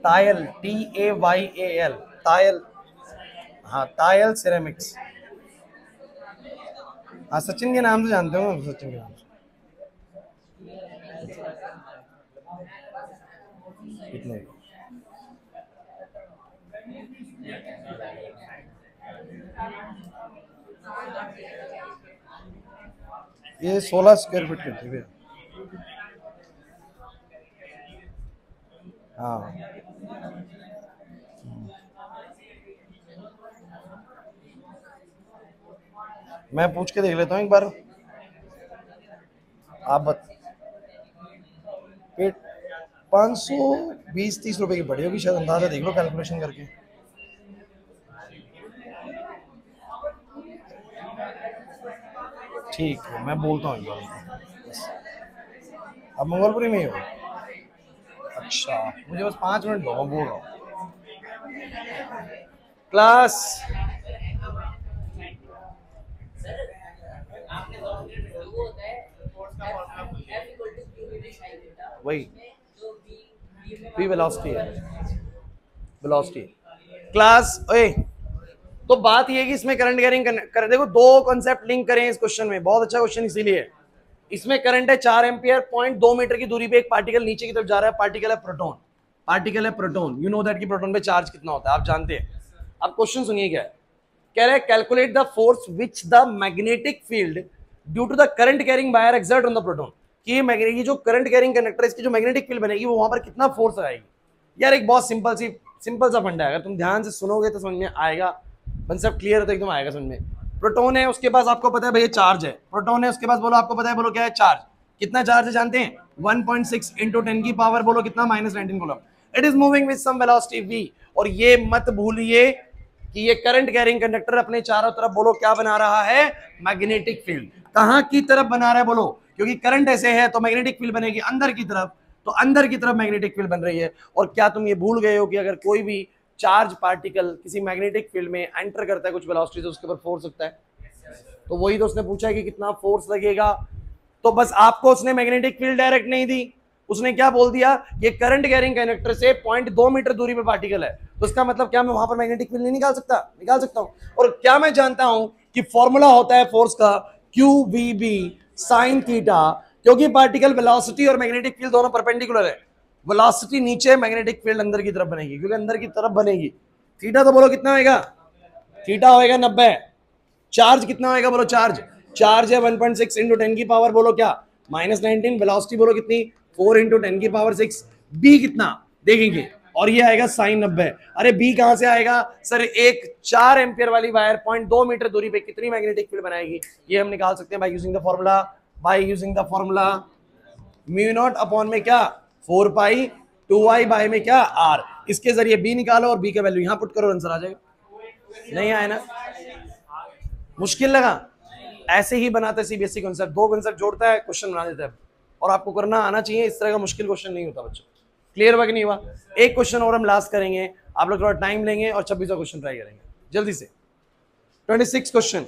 तायल, TAYAL, तायल। हाँ तायल सिरेमिक्स। हाँ सचिन के नाम से जानते हो, सचिन के नाम से। कितने? ये 16 स्क्वायर फीट की थी भैया। हाँ मैं पूछ के देख लेता हूँ एक बार। आप बत 520-30 रुपए की पड़ी होगी शायद, अंदाजा देख लो कैलकुलेशन करके। ठीक है मैं बोलता हूँ एक बार। अब मंगोलपुरी में ही हो? अच्छा मुझे बस 5 मिनट दो, मैं बोल रहा हूँ। क्लास वही v वेलोसिटी है, वेलोसिटी। क्लास ओए, तो बात ये है कि इसमें करंट कैरिंग कर, देखो दो कॉन्सेप्ट लिंक करें इस क्वेश्चन में, बहुत अच्छा क्वेश्चन इसीलिए। इसमें करंट है 4 एम्पियर, 0.2 मीटर की दूरी पे एक पार्टिकल नीचे की तरफ जा रहा है, पार्टिकल है प्रोटॉन, पार्टिकल है प्रोटॉन। यू नो दैट कि प्रोटॉन पे चार्ज कितना होता है, आप जानते हैं। अब क्वेश्चन सुनिए क्या है, कह रहे हैं calculate the force which the magnetic field due to the current carrying wire exert on the proton, कि ये जो करंट कैरिंग कंडक्टर इसकी जो मैग्नेटिक फील्ड बनेगी वो वहां पर कितना फोर्स आएगी। यार एक बहुत सिंपल सा फंडा है, अगर तुम ध्यान से सुनोगे तो समझ में आएगा, कंसेप्ट क्लियर है तो एकदम आएगा समझ में। प्रोटॉन है, उसके पास आपको पता है भैया चार्ज है, प्रोटॉन है उसके पास, बोलो आपको पता है, बोलो क्या है चार्ज, कितना चार्ज है जानते हैं? 1.6 इंटू 10 की पावर बोलो कितना? -19 coulomb. It is moving with some velocity v, और ये मत भूलिए कि ये करंट कैरिंग कंडक्टर अपने चारों तरफ बोलो क्या बना रहा है? Magnetic field. कहां की तरफ बना रहा है बोलो? क्योंकि करंट ऐसे है तो मैग्नेटिक फील्ड बनेगी अंदर की तरफ, तो अंदर की तरफ मैग्नेटिक फील्ड बन रही है। और क्या तुम ये भूल गए हो कि अगर कोई भी चार्ज पार्टिकल किसी मैग्नेटिक फील्ड में एंटर करता है कुछ वेलोसिटी, तो उसके ऊपर फोर्स लगता है। तो वही तो उसने पूछा है कि कितना फोर्स लगेगा। तो बस आपको उसने मैग्नेटिक फील्ड डायरेक्ट नहीं दी, उसने क्या बोल दिया, ये करंट कैरिंग कंडक्टर से 0.2 मीटर दूरी पे पार्टिकल है, तो इसका मतलब क्या मैं वहां पर मैग्नेटिक फील्ड नहीं निकाल सकता? निकाल सकता हूं। और क्या मैं जानता हूं कि फॉर्मूला होता है फोर्स का QVB sin थीटा, क्योंकि पार्टिकल वेलोसिटी और मैग्नेटिक फील्ड दोनों परपेंडिकुलर है। वेलोसिटी नीचे, मैग्नेटिक फील्ड अंदर की तरफ बनेगी, क्योंकि अंदर की तरफ बनेगी। थीटा तो बोलो कितना होगा? थीटा होएगा 90। चार्ज कितना होएगा बोलो? चार्ज है 1.6 इंटू 10 की पावर बोलो क्या? -19। वेलोसिटी बोलो कितनी? 4 इंटू 10 की पावर 6। बी कितना देखेंगे, और ये आएगा sin90। अरे बी कहां से आएगा सर? एक 4 एम्पियर वाली वायर 0.2 मीटर दूरी पे कितनी मैग्नेटिक फील्ड बनाएगी? ये हम निकाल सकते हैं by using the formula mu naught upon में क्या 4 पाई 2i बाय में क्या r। इसके जरिए बी निकालो और बी का वैल्यू यहां पुट करो, आंसर आ जाएगा। नहीं आया ना? मुश्किल लगा? ऐसे ही बनाते हैं सीबीएसई कॉन्सेप्ट, दो कॉन्सेप्ट जोड़ता है, क्वेश्चन बना देता है। और आपको करना आना चाहिए, इस तरह का मुश्किल क्वेश्चन नहीं होता बच्चों। क्लियर हुआ कि नहीं हुआ? एक क्वेश्चन और हम लास्ट करेंगे, आप लोग थोड़ा टाइम लेंगे और 26वां क्वेश्चन ट्राई करेंगे जल्दी से। 26 क्वेश्चन।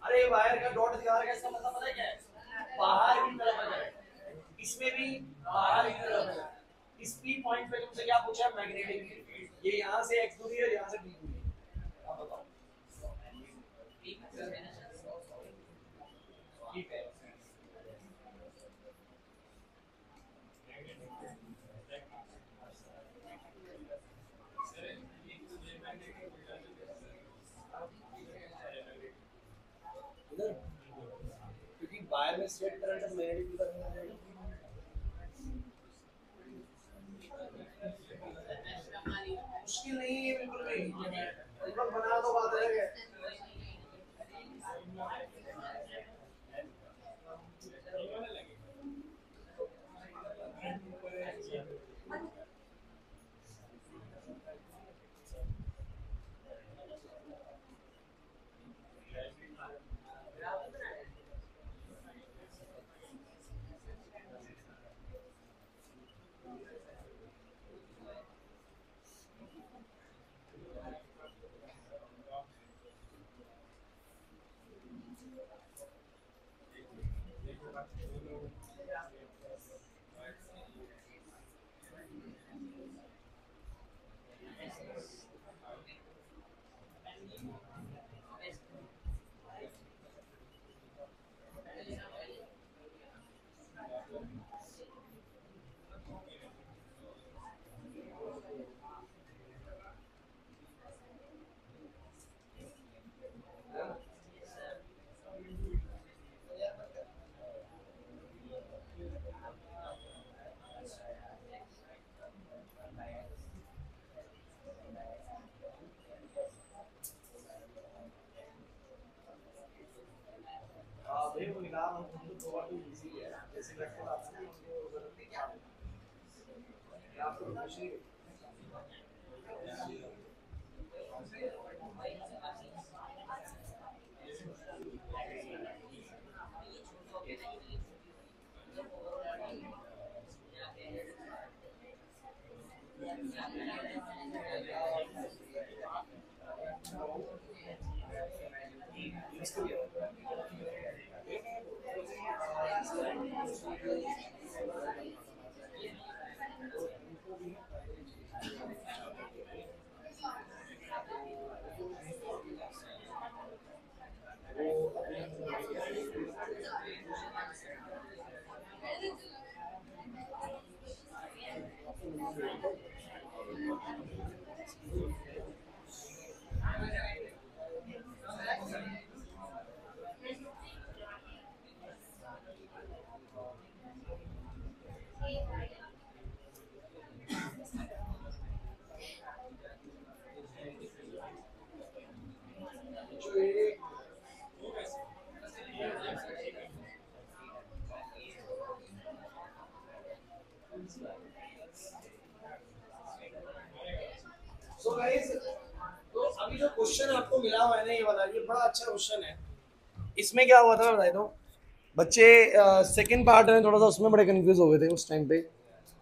अरे वायर का डॉट दिखा रहा है, इसका मतलब पता है क्या है? बाहर की तरफ आ जाए। इसमें भी बाहर की तरफ है। इस पी पॉइंट पे तुमसे क्या पूछा? Magnetic field. ये यहां से x दूरी है, यहां से b दूरी है। आप बताओ। ठीक है, क्योंकि वायर में स्ट्रेट करंट है, मैग्नेटिक फील्ड करंट आ जाएगा। मुश्किल नहीं है बिल्कुल भी, मतलब बना दो, बात अलग है। तो अभी जो क्वेश्चन आपको मिला हुआ है ना, ये वाला, ये बड़ा अच्छा क्वेश्चन है। इसमें क्या हुआ था मैं बता दूं, बच्चे सेकंड पार्ट में थोड़ा सा उसमें बड़े कंफ्यूज हो गए थे उस टाइम पे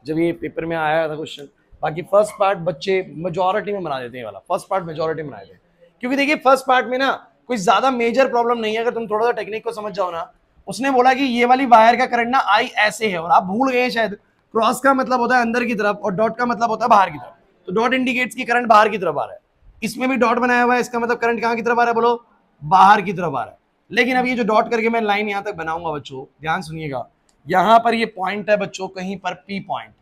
जब ये पेपर में आया था क्वेश्चन। बाकी फर्स्ट पार्ट बच्चे मेजोरिटी में बना देते हैं, वाला फर्स्ट पार्ट मेजोरिटी में बनाए थे। क्योंकि देखिए फर्स्ट पार्ट में ना कोई ज्यादा मेजर प्रॉब्लम नहीं है, अगर तुम थोड़ा सा टेक्निक को समझ जाओ ना उसने बोला कि ये वाली वायर का करंट ना आई ऐसे है, और आप भूल गए शायद क्रॉस का मतलब होता है अंदर की तरफ और डॉट का मतलब होता है बाहर की तरफ। तो डॉट इंडिकेट्स की करंट बाहर की तरफ आ रहा है, इसमें भी डॉट बनाया हुआ है, इसका मतलब करंट कहां की तरफ आ रहा है, बोलो बाहर की तरफ आ रहा है। लेकिन अब ये जो डॉट करके मैं लाइन यहां तक बनाऊंगा बच्चों, ध्यान सुनिएगा, यहां पर ये पॉइंट है बच्चों कहीं पर पी पॉइंट,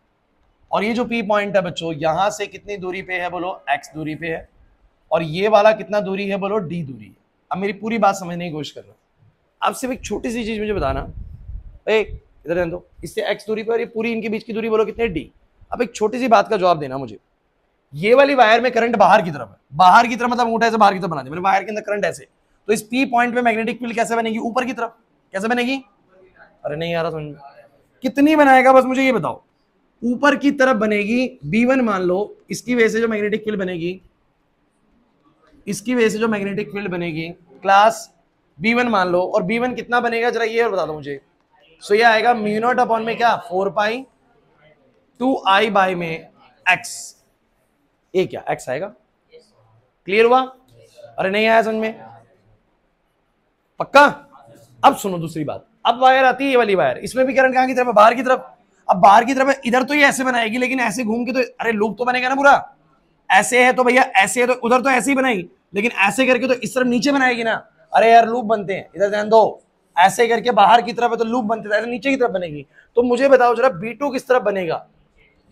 और ये जो पी पॉइंट है बच्चों यहां से कितनी दूरी पे है, बोलो एक्स दूरी पे है, और ये वाला कितना दूरी है, बोलो डी दूरी है। अब मेरी पूरी बात समझने की कोशिश कर रहा हूं, अब सिर्फ एक छोटी सी चीज मुझे बताना, इधर रहने दो, इससे एक्स दूरी पे और ये पूरी इनके बीच की दूरी बोलो कितनी, डी। अब एक छोटी सी बात का जवाब देना मुझे, ये वाली वायर में करंट बाहर की तरफ है, बाहर की तरफ मतलब अंगूठा ऐसे बाहर की तरफ बना दिया मैंने, वायर के अंदर करंट ऐसे, तो इस पी पॉइंट पे मैग्नेटिक फील्ड कैसे बनेगी, ऊपर की तरफ। कैसे बनेगी, अरे नहीं आ रहा समझ में, कितनी बनाएगा बस मुझे ये बताओ, ऊपर की तरफ बनेगी। B1 मान लो, इसकी वजह से जो मैग्नेटिक फील्ड बनेगी, इसकी वजह से जो मैग्नेटिक फील्ड बनेगी क्लास B1 मान लो, और B1 कितना बनेगा जरा ये और बता दो मुझे। सो ये आएगा म्यू नॉट अपॉन में क्या 4 पाई 2I बाय में x, ये क्या x आएगा, क्लियर हुआ, अरे नहीं आया समझ में, पक्का। अब सुनो दूसरी बात, अब वायर आती है ये वाली वायर, इसमें भी करंट कहां की तरफ है, बाहर की तरफ। अब बाहर की तरफ है, इधर तो ये ऐसे बनाएगी, लेकिन ऐसे घूम के तो अरे लूप तो बनेगा ना पूरा, ऐसे है तो भैया ऐसे है तो उधर तो ऐसे ही बनाएगी, लेकिन ऐसे करके तो इस तरफ नीचे बनाएगी ना, अरे यार लूप बनते हैं, इधर ध्यान दो, ऐसे करके बाहर की तरफ है तो लूप बनते हैं, नीचे की तरफ बनेगी। तो मुझे बताओ जरा B2 किस तरफ बनेगा,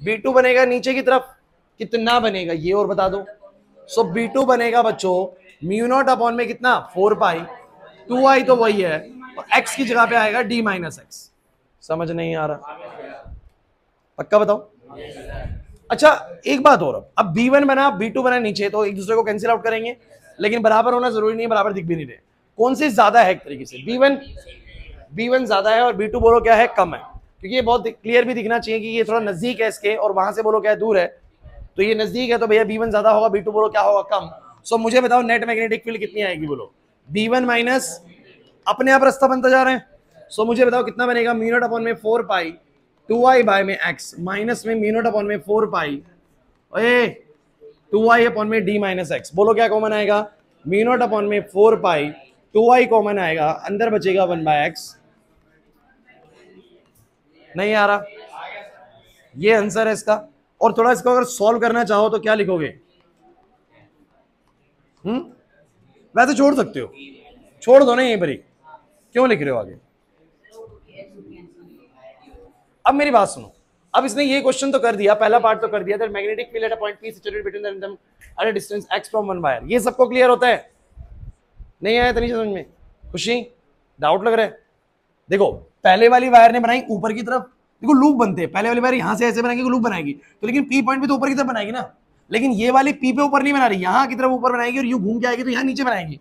B2 बनेगा नीचे की तरफ, कितना बनेगा ये और बता दो। सो B2 बनेगा बच्चों म्यू नॉट अपॉन में कितना 4 पाई 2I तो वही है, और x की जगह पे आएगा d माइनस एक्स। समझ नहीं आ रहा, पक्का बताओ। अच्छा एक बात और, अब B1 बना B2 बना नीचे, तो एक दूसरे को कैंसिल आउट करेंगे, लेकिन बराबर होना जरूरी नहीं है, बराबर दिख भी नहीं रहे, कौन से ज्यादा है एक तरीके से, B1 ज्यादा है और B2 बोलो क्या है कम है, क्योंकि ये बहुत क्लियर भी दिखना चाहिए कि ये थोड़ा नजदीक है इसके, और वहां से बोलो क्या है दूर है, तो ये नजदीक है तो भैया B1 ज्यादा होगा, B2 बोलो क्या होगा कम। सो मुझे बताओ नेट मैग्नेटिक फील्ड कितनी आएगी, बोलो B1 माइनस, अपने आप रास्ता बनता जा रहे हैं। सो मुझे बताओ कितना बनेगा, म्यू नॉट अपॉन में 4 पाई 2I बाय में x माइनस में म्यू नॉट अपॉन में 4 पाई 2I अपॉन में d माइनस एक्स, बोलो क्या कॉमन आएगा, म्यू नॉट अपॉन में 4 पाई 2I कॉमन आएगा, अंदर बचेगा 1 बाय एक्स। नहीं आ रहा, ये आंसर है इसका। और थोड़ा इसको अगर सॉल्व करना चाहो तो क्या लिखोगे, वैसे छोड़ सकते हो, छोड़ दो ना यहीं पर ही, क्यों लिख रहे हो आगे। अब मेरी बात सुनो, अब इसने ये क्वेश्चन तो कर दिया, पहला पार्ट तो कर दिया, that magnetic field at a point P situated between them at a distance x from one wire, ये सबको क्लियर होता है, नहीं आया तनिषा समझ में, खुशी डाउट लग रहा है। देखो पहले वाली वायर ने बनाई ऊपर की तरफ, देखो लूप बनते हैं, पहले वाली वायर यहां से ऐसे बनाएगी लूप बनाएगी, तो लेकिन P पॉइंट पे तो ऊपर की तरफ बनाएगी ना, लेकिन ये वाली P पे ऊपर नहीं बना रही, यहां की तरफ ऊपर बनाएगी और यूं घूम के आएगी तो यहां नीचे बनाएगी।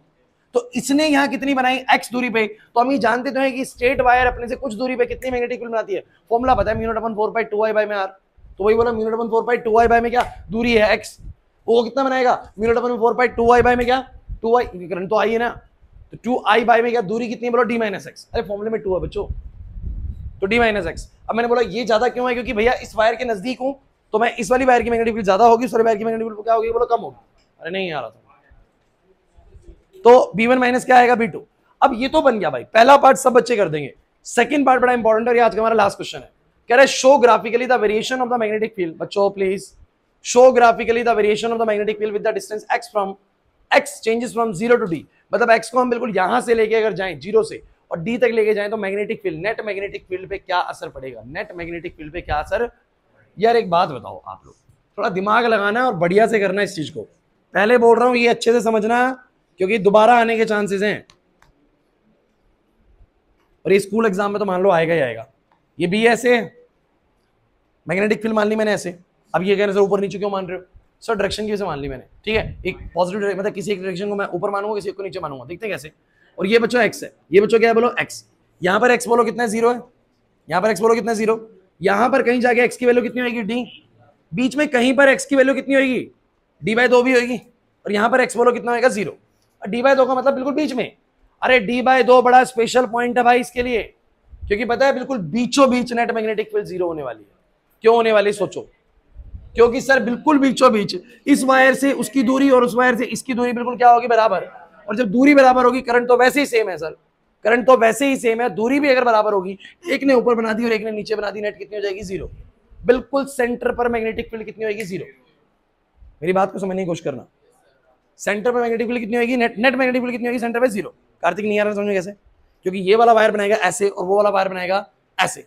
तो इसने यहां कितनी बनाई x दूरी पे, तो हम ये जानते तो हैं कि स्ट्रेट वायर अपने से कुछ दूरी पे कितनी मैग्नेटिक फील्ड बनाती है, फॉर्मूला पता है म्यू नॉट अपॉन 4 पाई 2I बाय में r, तो वही बोला म्यू नॉट अपॉन 4 पाई 2I बाय में क्या दूरी है x, वो कितना बनाएगा म्यू नॉट अपॉन 4 पाई 2I बाय में क्या 2I, करंट तो I है ना, तो 2I बाय में क्या दूरी कितनी है, बोलो d माइनस एक्स, अरे फॉर्मूले में 2 है बच्चों, तो d माइनस एक्स। अब मैंने बोला ये ज्यादा क्यों है, क्योंकि भैया इस वायर के नजदीक हूं, तो मैं इस वाली वायर की मैग्नेटिक फील्ड ज्यादा होगी, उस वाली वायर की मैग्नेटिक फील्ड क्या होगी, बोलो कम होगी, अरे नहीं आ रहा था। तो B1 माइनस क्या आएगा B2। अब ये तो बन गया भाई, पहला पार्ट सब बच्चे कर देंगे, सेकंड पार्ट बड़ा इंपॉर्टेंट है, और आज का हमारा लास्ट क्वेश्चन है, कह रहा है show graphically the variation of the magnetic field, बच्चों please show graphically the variation of the magnetic field with the distance x from x changes from 0 to d, मतलब x को हम बिल्कुल यहां से लेके अगर जाएं 0 से और d तक लेके जाएं तो magnetic field, net magnetic field पे क्या असर पड़ेगा, नेट मैग्नेटिक फील्ड पे क्या असर। यार एक बात बताओ, आप लोग थोड़ा दिमाग लगाना और बढ़िया से करना इस चीज को, पहले बोल रहा हूं ये अच्छे से समझना, क्योंकि दोबारा आने के चांसेस हैं, और ये स्कूल एग्जाम में तो मान लो आएगा ही आएगा। ये भी ऐसे है, मैग्नेटिक फील्ड मान ली मैंने ऐसे, अब ये कहने से ऊपर नीचे क्यों मान रहे हो, सर डायरेक्शन की वजह से मान ली मैंने, ठीक है, एक पॉजिटिव मतलब किसी एक डायरेक्शन को मैं ऊपर मानूंगा, किसी को नीचे मानूंगा, देखते हैं कैसे। और ये बच्चों x है, ये बच्चों क्या है, बोलो x, यहाँ पर x बोलो कितना है 0 है, यहाँ पर x बोलो कितना है 0, यहाँ पर कहीं जाके x की वैल्यू कितनी होगी d, बीच में कहीं पर x की वैल्यू कितनी होगी d/2 भी होगी, और यहाँ पर x बोलो कितना होगा 0, d/2 का मतलब बिल्कुल बीच में, अरे d/2 बड़ा स्पेशल पॉइंट है भाई इसके लिए, क्योंकि पता है बिल्कुल बीचों बीच नेट मैग्नेटिक फील्ड 0 होने वाली है। क्यों होने वाली सोचो, क्योंकि सर बिल्कुल बीचों बीच इस वायर से उसकी दूरी और उस वायर से इसकी दूरी बिल्कुल क्या होगी, बराबर, और जब दूरी बराबर होगी करंट तो वैसे ही सेम है सर, करंट तो वैसे ही सेम है, दूरी भी अगर बराबर होगी, एक ने ऊपर बना दी और एक ने नीचे बना दी, नेट कितनी हो जाएगी? जीरो। बिल्कुल सेंटर पर मैग्नेटिक फील्ड कितनी होगी? जीरो। मेरी बात को समझने की कोशिश करना, सेंटर पर मैग्नेटिक फील्ड कितनी होगी? नेट मैग्नेटिक फील्ड कितनी होगी सेंटर पे? जीरो। कार्तिक नहीं आ रहा समझ में कैसे? क्योंकि ये वाला वायर बनाएगा ऐसे और वो वाला वायर बनाएगा ऐसे,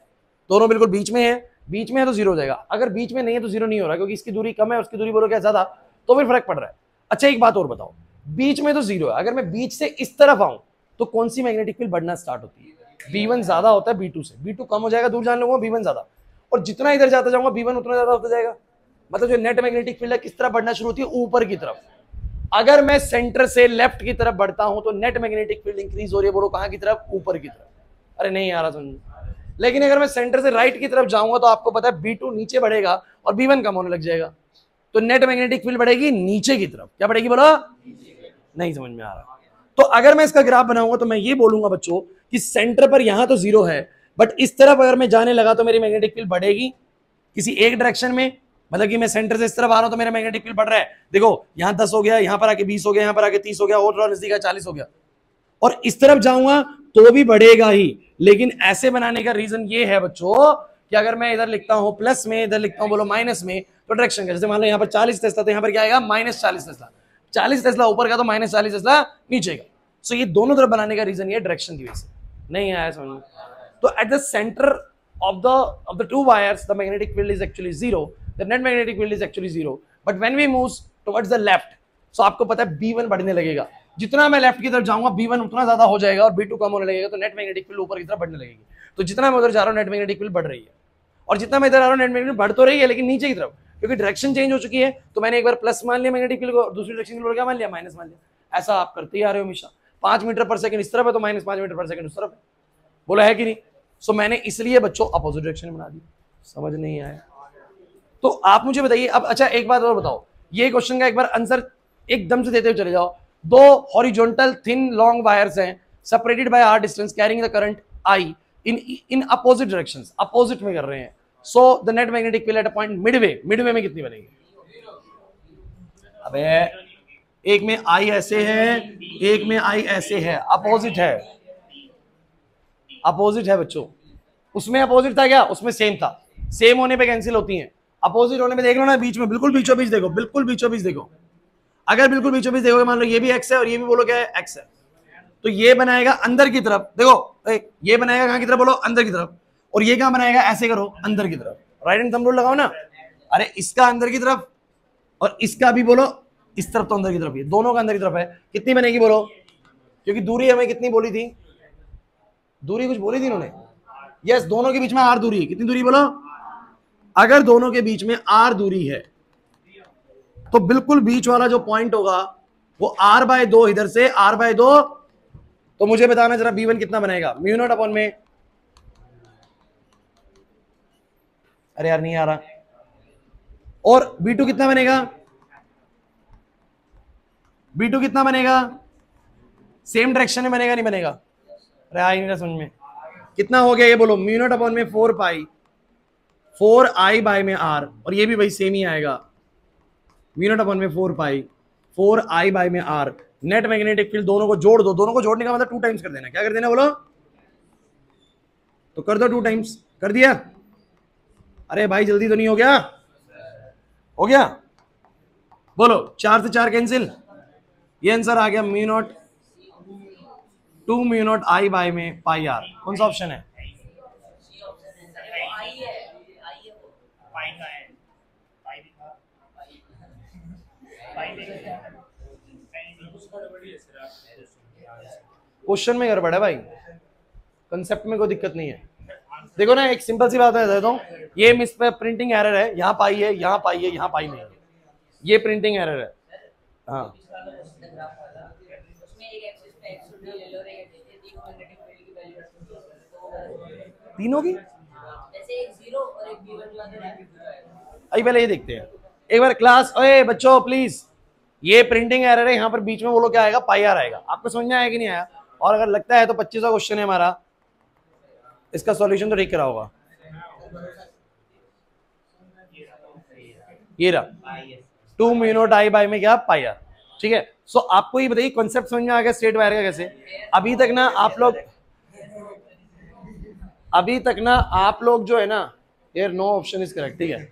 दोनों बिल्कुल बीच में है, बीच में है तो जीरो हो जाएगा, अगर बीच में नहीं है तो जीरो नहीं हो रहा, क्योंकि इसकी दूरी कम है, उसकी दूरी बोलो क्या ज्यादा, तो फिर फर्क पड़ रहा है। अच्छा एक बात और बताओ, बीच में तो जीरो है, अगर मैं बीच से इस तरफ आऊं तो कौन सी मैग्नेटिक फील्ड बढ़ना स्टार्ट होती है? B1 ज्यादा होता है B2 से, B2 कम हो जाएगा, दूर जाने लगूंगा, B1 ज्यादा, और जितना इधर जाता जाऊंगा B1 उतना ज्यादा होता जाएगा। मतलब जो नेट मैग्नेटिक फील्ड है किस तरफ बढ़ना शुरू होती है? ऊपर की तरफ। अगर मैं सेंटर से लेफ्ट की तरफ बढ़ता हूं तो नेट मैग्नेटिक फील्ड इंक्रीज हो रही है, बोलो कहां की तरफ? ऊपर की तरफ। अरे नहीं आ रहा समझ। लेकिन अगर मैं सेंटर से राइट की तरफ जाऊंगा तो आपको पता है B2 नीचे बढ़ेगा और B1 कम होने लग जाएगा, तो नेट मैग्नेटिक फील्ड बढ़ेगी नीचे की तरफ। क्या बढ़ेगी बोलो? नहीं समझ में आ रहा। तो अगर मैं इसका ग्राफ बनाऊंगा तो मैं ये बोलूंगा बच्चों कि सेंटर पर यहां तो जीरो है, बट इस तरफ अगर मैं जाने लगा तो मेरी मैग्नेटिक फील्ड बढ़ेगी किसी एक डायरेक्शन में। मतलब कि मैं सेंटर से इस तरफ आ रहा हूं तो मेरा मैग्नेटिक फील्ड बढ़ रहा है, देखो यहां 10 हो गया, यहां पर आके 20 हो गया, यहां पर आके 30 हो गया, और नजदीक 40 हो गया, और इस तरफ जाऊंगा तो भी बढ़ेगा ही। लेकिन ऐसे बनाने का रीजन ये है बच्चों कि अगर मैं इधर लिखता हूं प्लस में, इधर लिखता हूं बोलो माइनस में, तो डायरेक्शन का, जैसे मान लो यहाँ पर 40 टेस्ला, तो यहाँ पर क्या आएगा? -40 टेस्ला। 40 टेस्ला ऊपर का तो -40 टेस्ला नीचे का। सो ये दोनों तरफ बनाने का रीजन ये डायरेक्शन की वजह से। नहीं आया समझ में? तो at the centre of the two wires the magnetic field is actually zero, the net magnetic field is actually zero, but when we move towards the left, so आपको पता है B1 बढ़ने लगेगा, जितना मैं लेफ्ट की तरफ जाऊंगा B1 उतना ज्यादा हो जाएगा और B2 कम होने लगेगा, तो नेट मैग्नेटिक फील्ड ऊपर की तरफ बढ़ने लगेगी। तो जितना मैं उधर जा रहा हूं नेट मैग्नेटिक फील्ड बढ़ रही है, और जितना मैं इधर आ रहा हूं नेट मैग्नेटिक बढ़ तो रही है लेकिन नीचे की तरफ, क्योंकि डायरेक्शन चेंज हो चुकी है। तो मैंने एक बार प्लस मान लिया मैग्नेटिक फील्ड को, दूसरी डायरेक्शन को क्या मान लिया? माइनस मान लिया। ऐसा आप करते ही आ रहे हो हमेशा। 5 मीटर पर सेकंड इस तरफ है तो -5 मीटर पर सेकंड उस तरफ है, बोला है कि नहीं? सो मैंने इसलिए बच्चों अपोजिट डायरेक्शन में बना दी। समझ नहीं आया तो आप मुझे बताइए अब। अच्छा एक बात और बताओ, ये क्वेश्चन का एक बार आंसर एकदम से देते हुए चले जाओ। दो हॉरिजॉन्टल थिन लॉन्ग वायर्स हैं separated by r distance carrying the current I in opposite directions, opposite में कर रहे हैं। So the net magnetic field at a point Midway में कितनी बनेगी? अबे एक में I ऐसे है, एक में I ऐसे है, अपोजिट है, अपोजिट है बच्चों। उसमें अपोजिट था क्या? उसमें सेम था, सेम होने पे कैंसिल होती हैं, अपोजिट होने पे देख लो ना, बीच में बिल्कुल बीचों बीच देखो, बिल्कुल बीचों बीच देखो। अगर बिल्कुल बीचों बीच देखोगे, मान लो ये भी x है और ये भी बोलो क्या है? x है, तो ये बनाएगा अंदर की तरफ, देखो ये बनाएगा कहां की तरफ? बोलो अंदर की तरफ। और ये कहां बनाएगा? ऐसे करो अंदर की तरफ, राइट हैंड थंब रूल लगाओ ना। अरे इसका अंदर की तरफ और इसका भी बोलो इस तरफ, तो अंदर की तरफ, ये दोनों का अंदर की तरफ है, कितनी बनेगी बोलो? क्योंकि दूरी हमें कितनी बोली थी? दूरी कुछ बोली थी इन्होंने, यस, दोनों के बीच में r दूरी है। कितनी दूरी बोलो? अगर दोनों के बीच में r दूरी है तो बिल्कुल बीच वाला जो पॉइंट होगा वो r/2 इधर से r/2। तो मुझे बताना जरा B1 कितना बनेगा? μ0 में, अरे यार नहीं आ रहा। और B2 कितना बनेगा? B2 कितना बनेगा? सेम डायरेक्शन में बनेगा नहीं बनेगा? अरे आई नहीं समझ में। कितना हो गया ये बोलो? μ0 में 4 पाई 4I में r, और ये भी भाई सेम ही आएगा, μ0 में 4 पाई 4I में r। नेट मैग्नेटिक फील्ड दोनों को जोड़ दो, दोनों को जोड़ने का मतलब 2 टाइम्स कर देना। क्या कर देना बोलो? तो कर दो 2 टाइम्स। कर दिया? अरे भाई जल्दी तो नहीं हो गया? हो गया? बोलो 4 से 4 कैंसिल, ये आंसर आ गया μ0 2 μ0 I में पाई r। कौन सा ऑप्शन है? क्वेश्चन में गड़बड़ है भाई, कंसेप्ट में कोई दिक्कत नहीं है। देखो ना, एक सिंपल सी बात है, देता हूं, ये मिस पे प्रिंटिंग एरर है, यहाँ पाई है, यहाँ पाई है, यहाँ पाई नहीं है, ये प्रिंटिंग एरर है। हाँ तीनों की अभी पहले ये देखते हैं एक बार क्लास। ओए बच्चों प्लीज, ये प्रिंटिंग एरर है, यहाँ पर बीच में बोलो क्या आएगा? पाई आर आएगा। आपको समझ में आया कि नहीं आया? और अगर लगता है तो 25वां क्वेश्चन है हमारा, इसका सॉल्यूशन तो ठीक करा होगा। ये रहा 2 μ0 I में क्या? पाई आर। ठीक है, सो आपको ये बताइए कॉन्सेप्ट समझ में आ गया स्ट्रेट वायर का कैसे? अभी तक ना आप लोग अभी तक ना आप लोग जो है ना, यार नो ऑप्शन इज करेक्ट, ठीक है।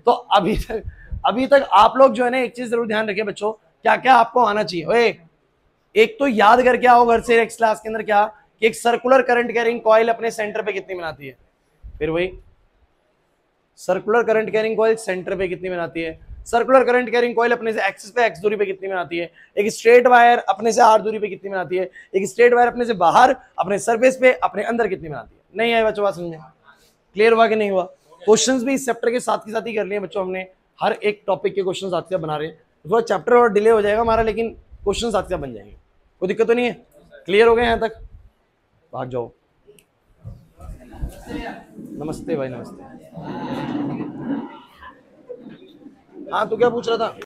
तो अभी तक आप लोग जो है ना एक चीज जरूर ध्यान रखिए बच्चों, क्या क्या आपको आना चाहिए। ओए, एक तो याद करके आओ घर से नेक्स्ट क्लास के अंदर क्या, कि एक सर्कुलर करंट कैरिंग कॉइल अपने सेंटर पे कितनी बनाती है। फिर वही circular current carrying coil centre पे कितनी बनाती है, सर्कुलर करंट कैरिंग कॉइल अपने से एक्सिस पे एक्स दूरी पे कितनी बनाती है, एक स्ट्रेट वायर अपने से आर दूरी पे कितनी बनाती है, एक स्ट्रेट वायर अपने से बाहर अपने सरफेस पे अपने अंदर कितनी बनाती है। नहीं आए बच्चों बात समझ में? क्लियर हुआ कि नहीं हुआ? क्वेश्चंस भी इस चैप्टर के साथ ही कर लिए बच्चों, हमने हर एक टॉपिक के क्वेश्चन साथ साथ बना रहे हैं। थोड़ा चैप्टर और डिले हो जाएगा हमारा, लेकिन क्वेश्चन साथ साथ बन जाएंगे, कोई दिक्कत तो नहीं है? क्लियर हो गए यहाँ तक? भाग जाओ। नमस्ते भाई, नमस्ते। हाँ, तू क्या पूछ रहा था?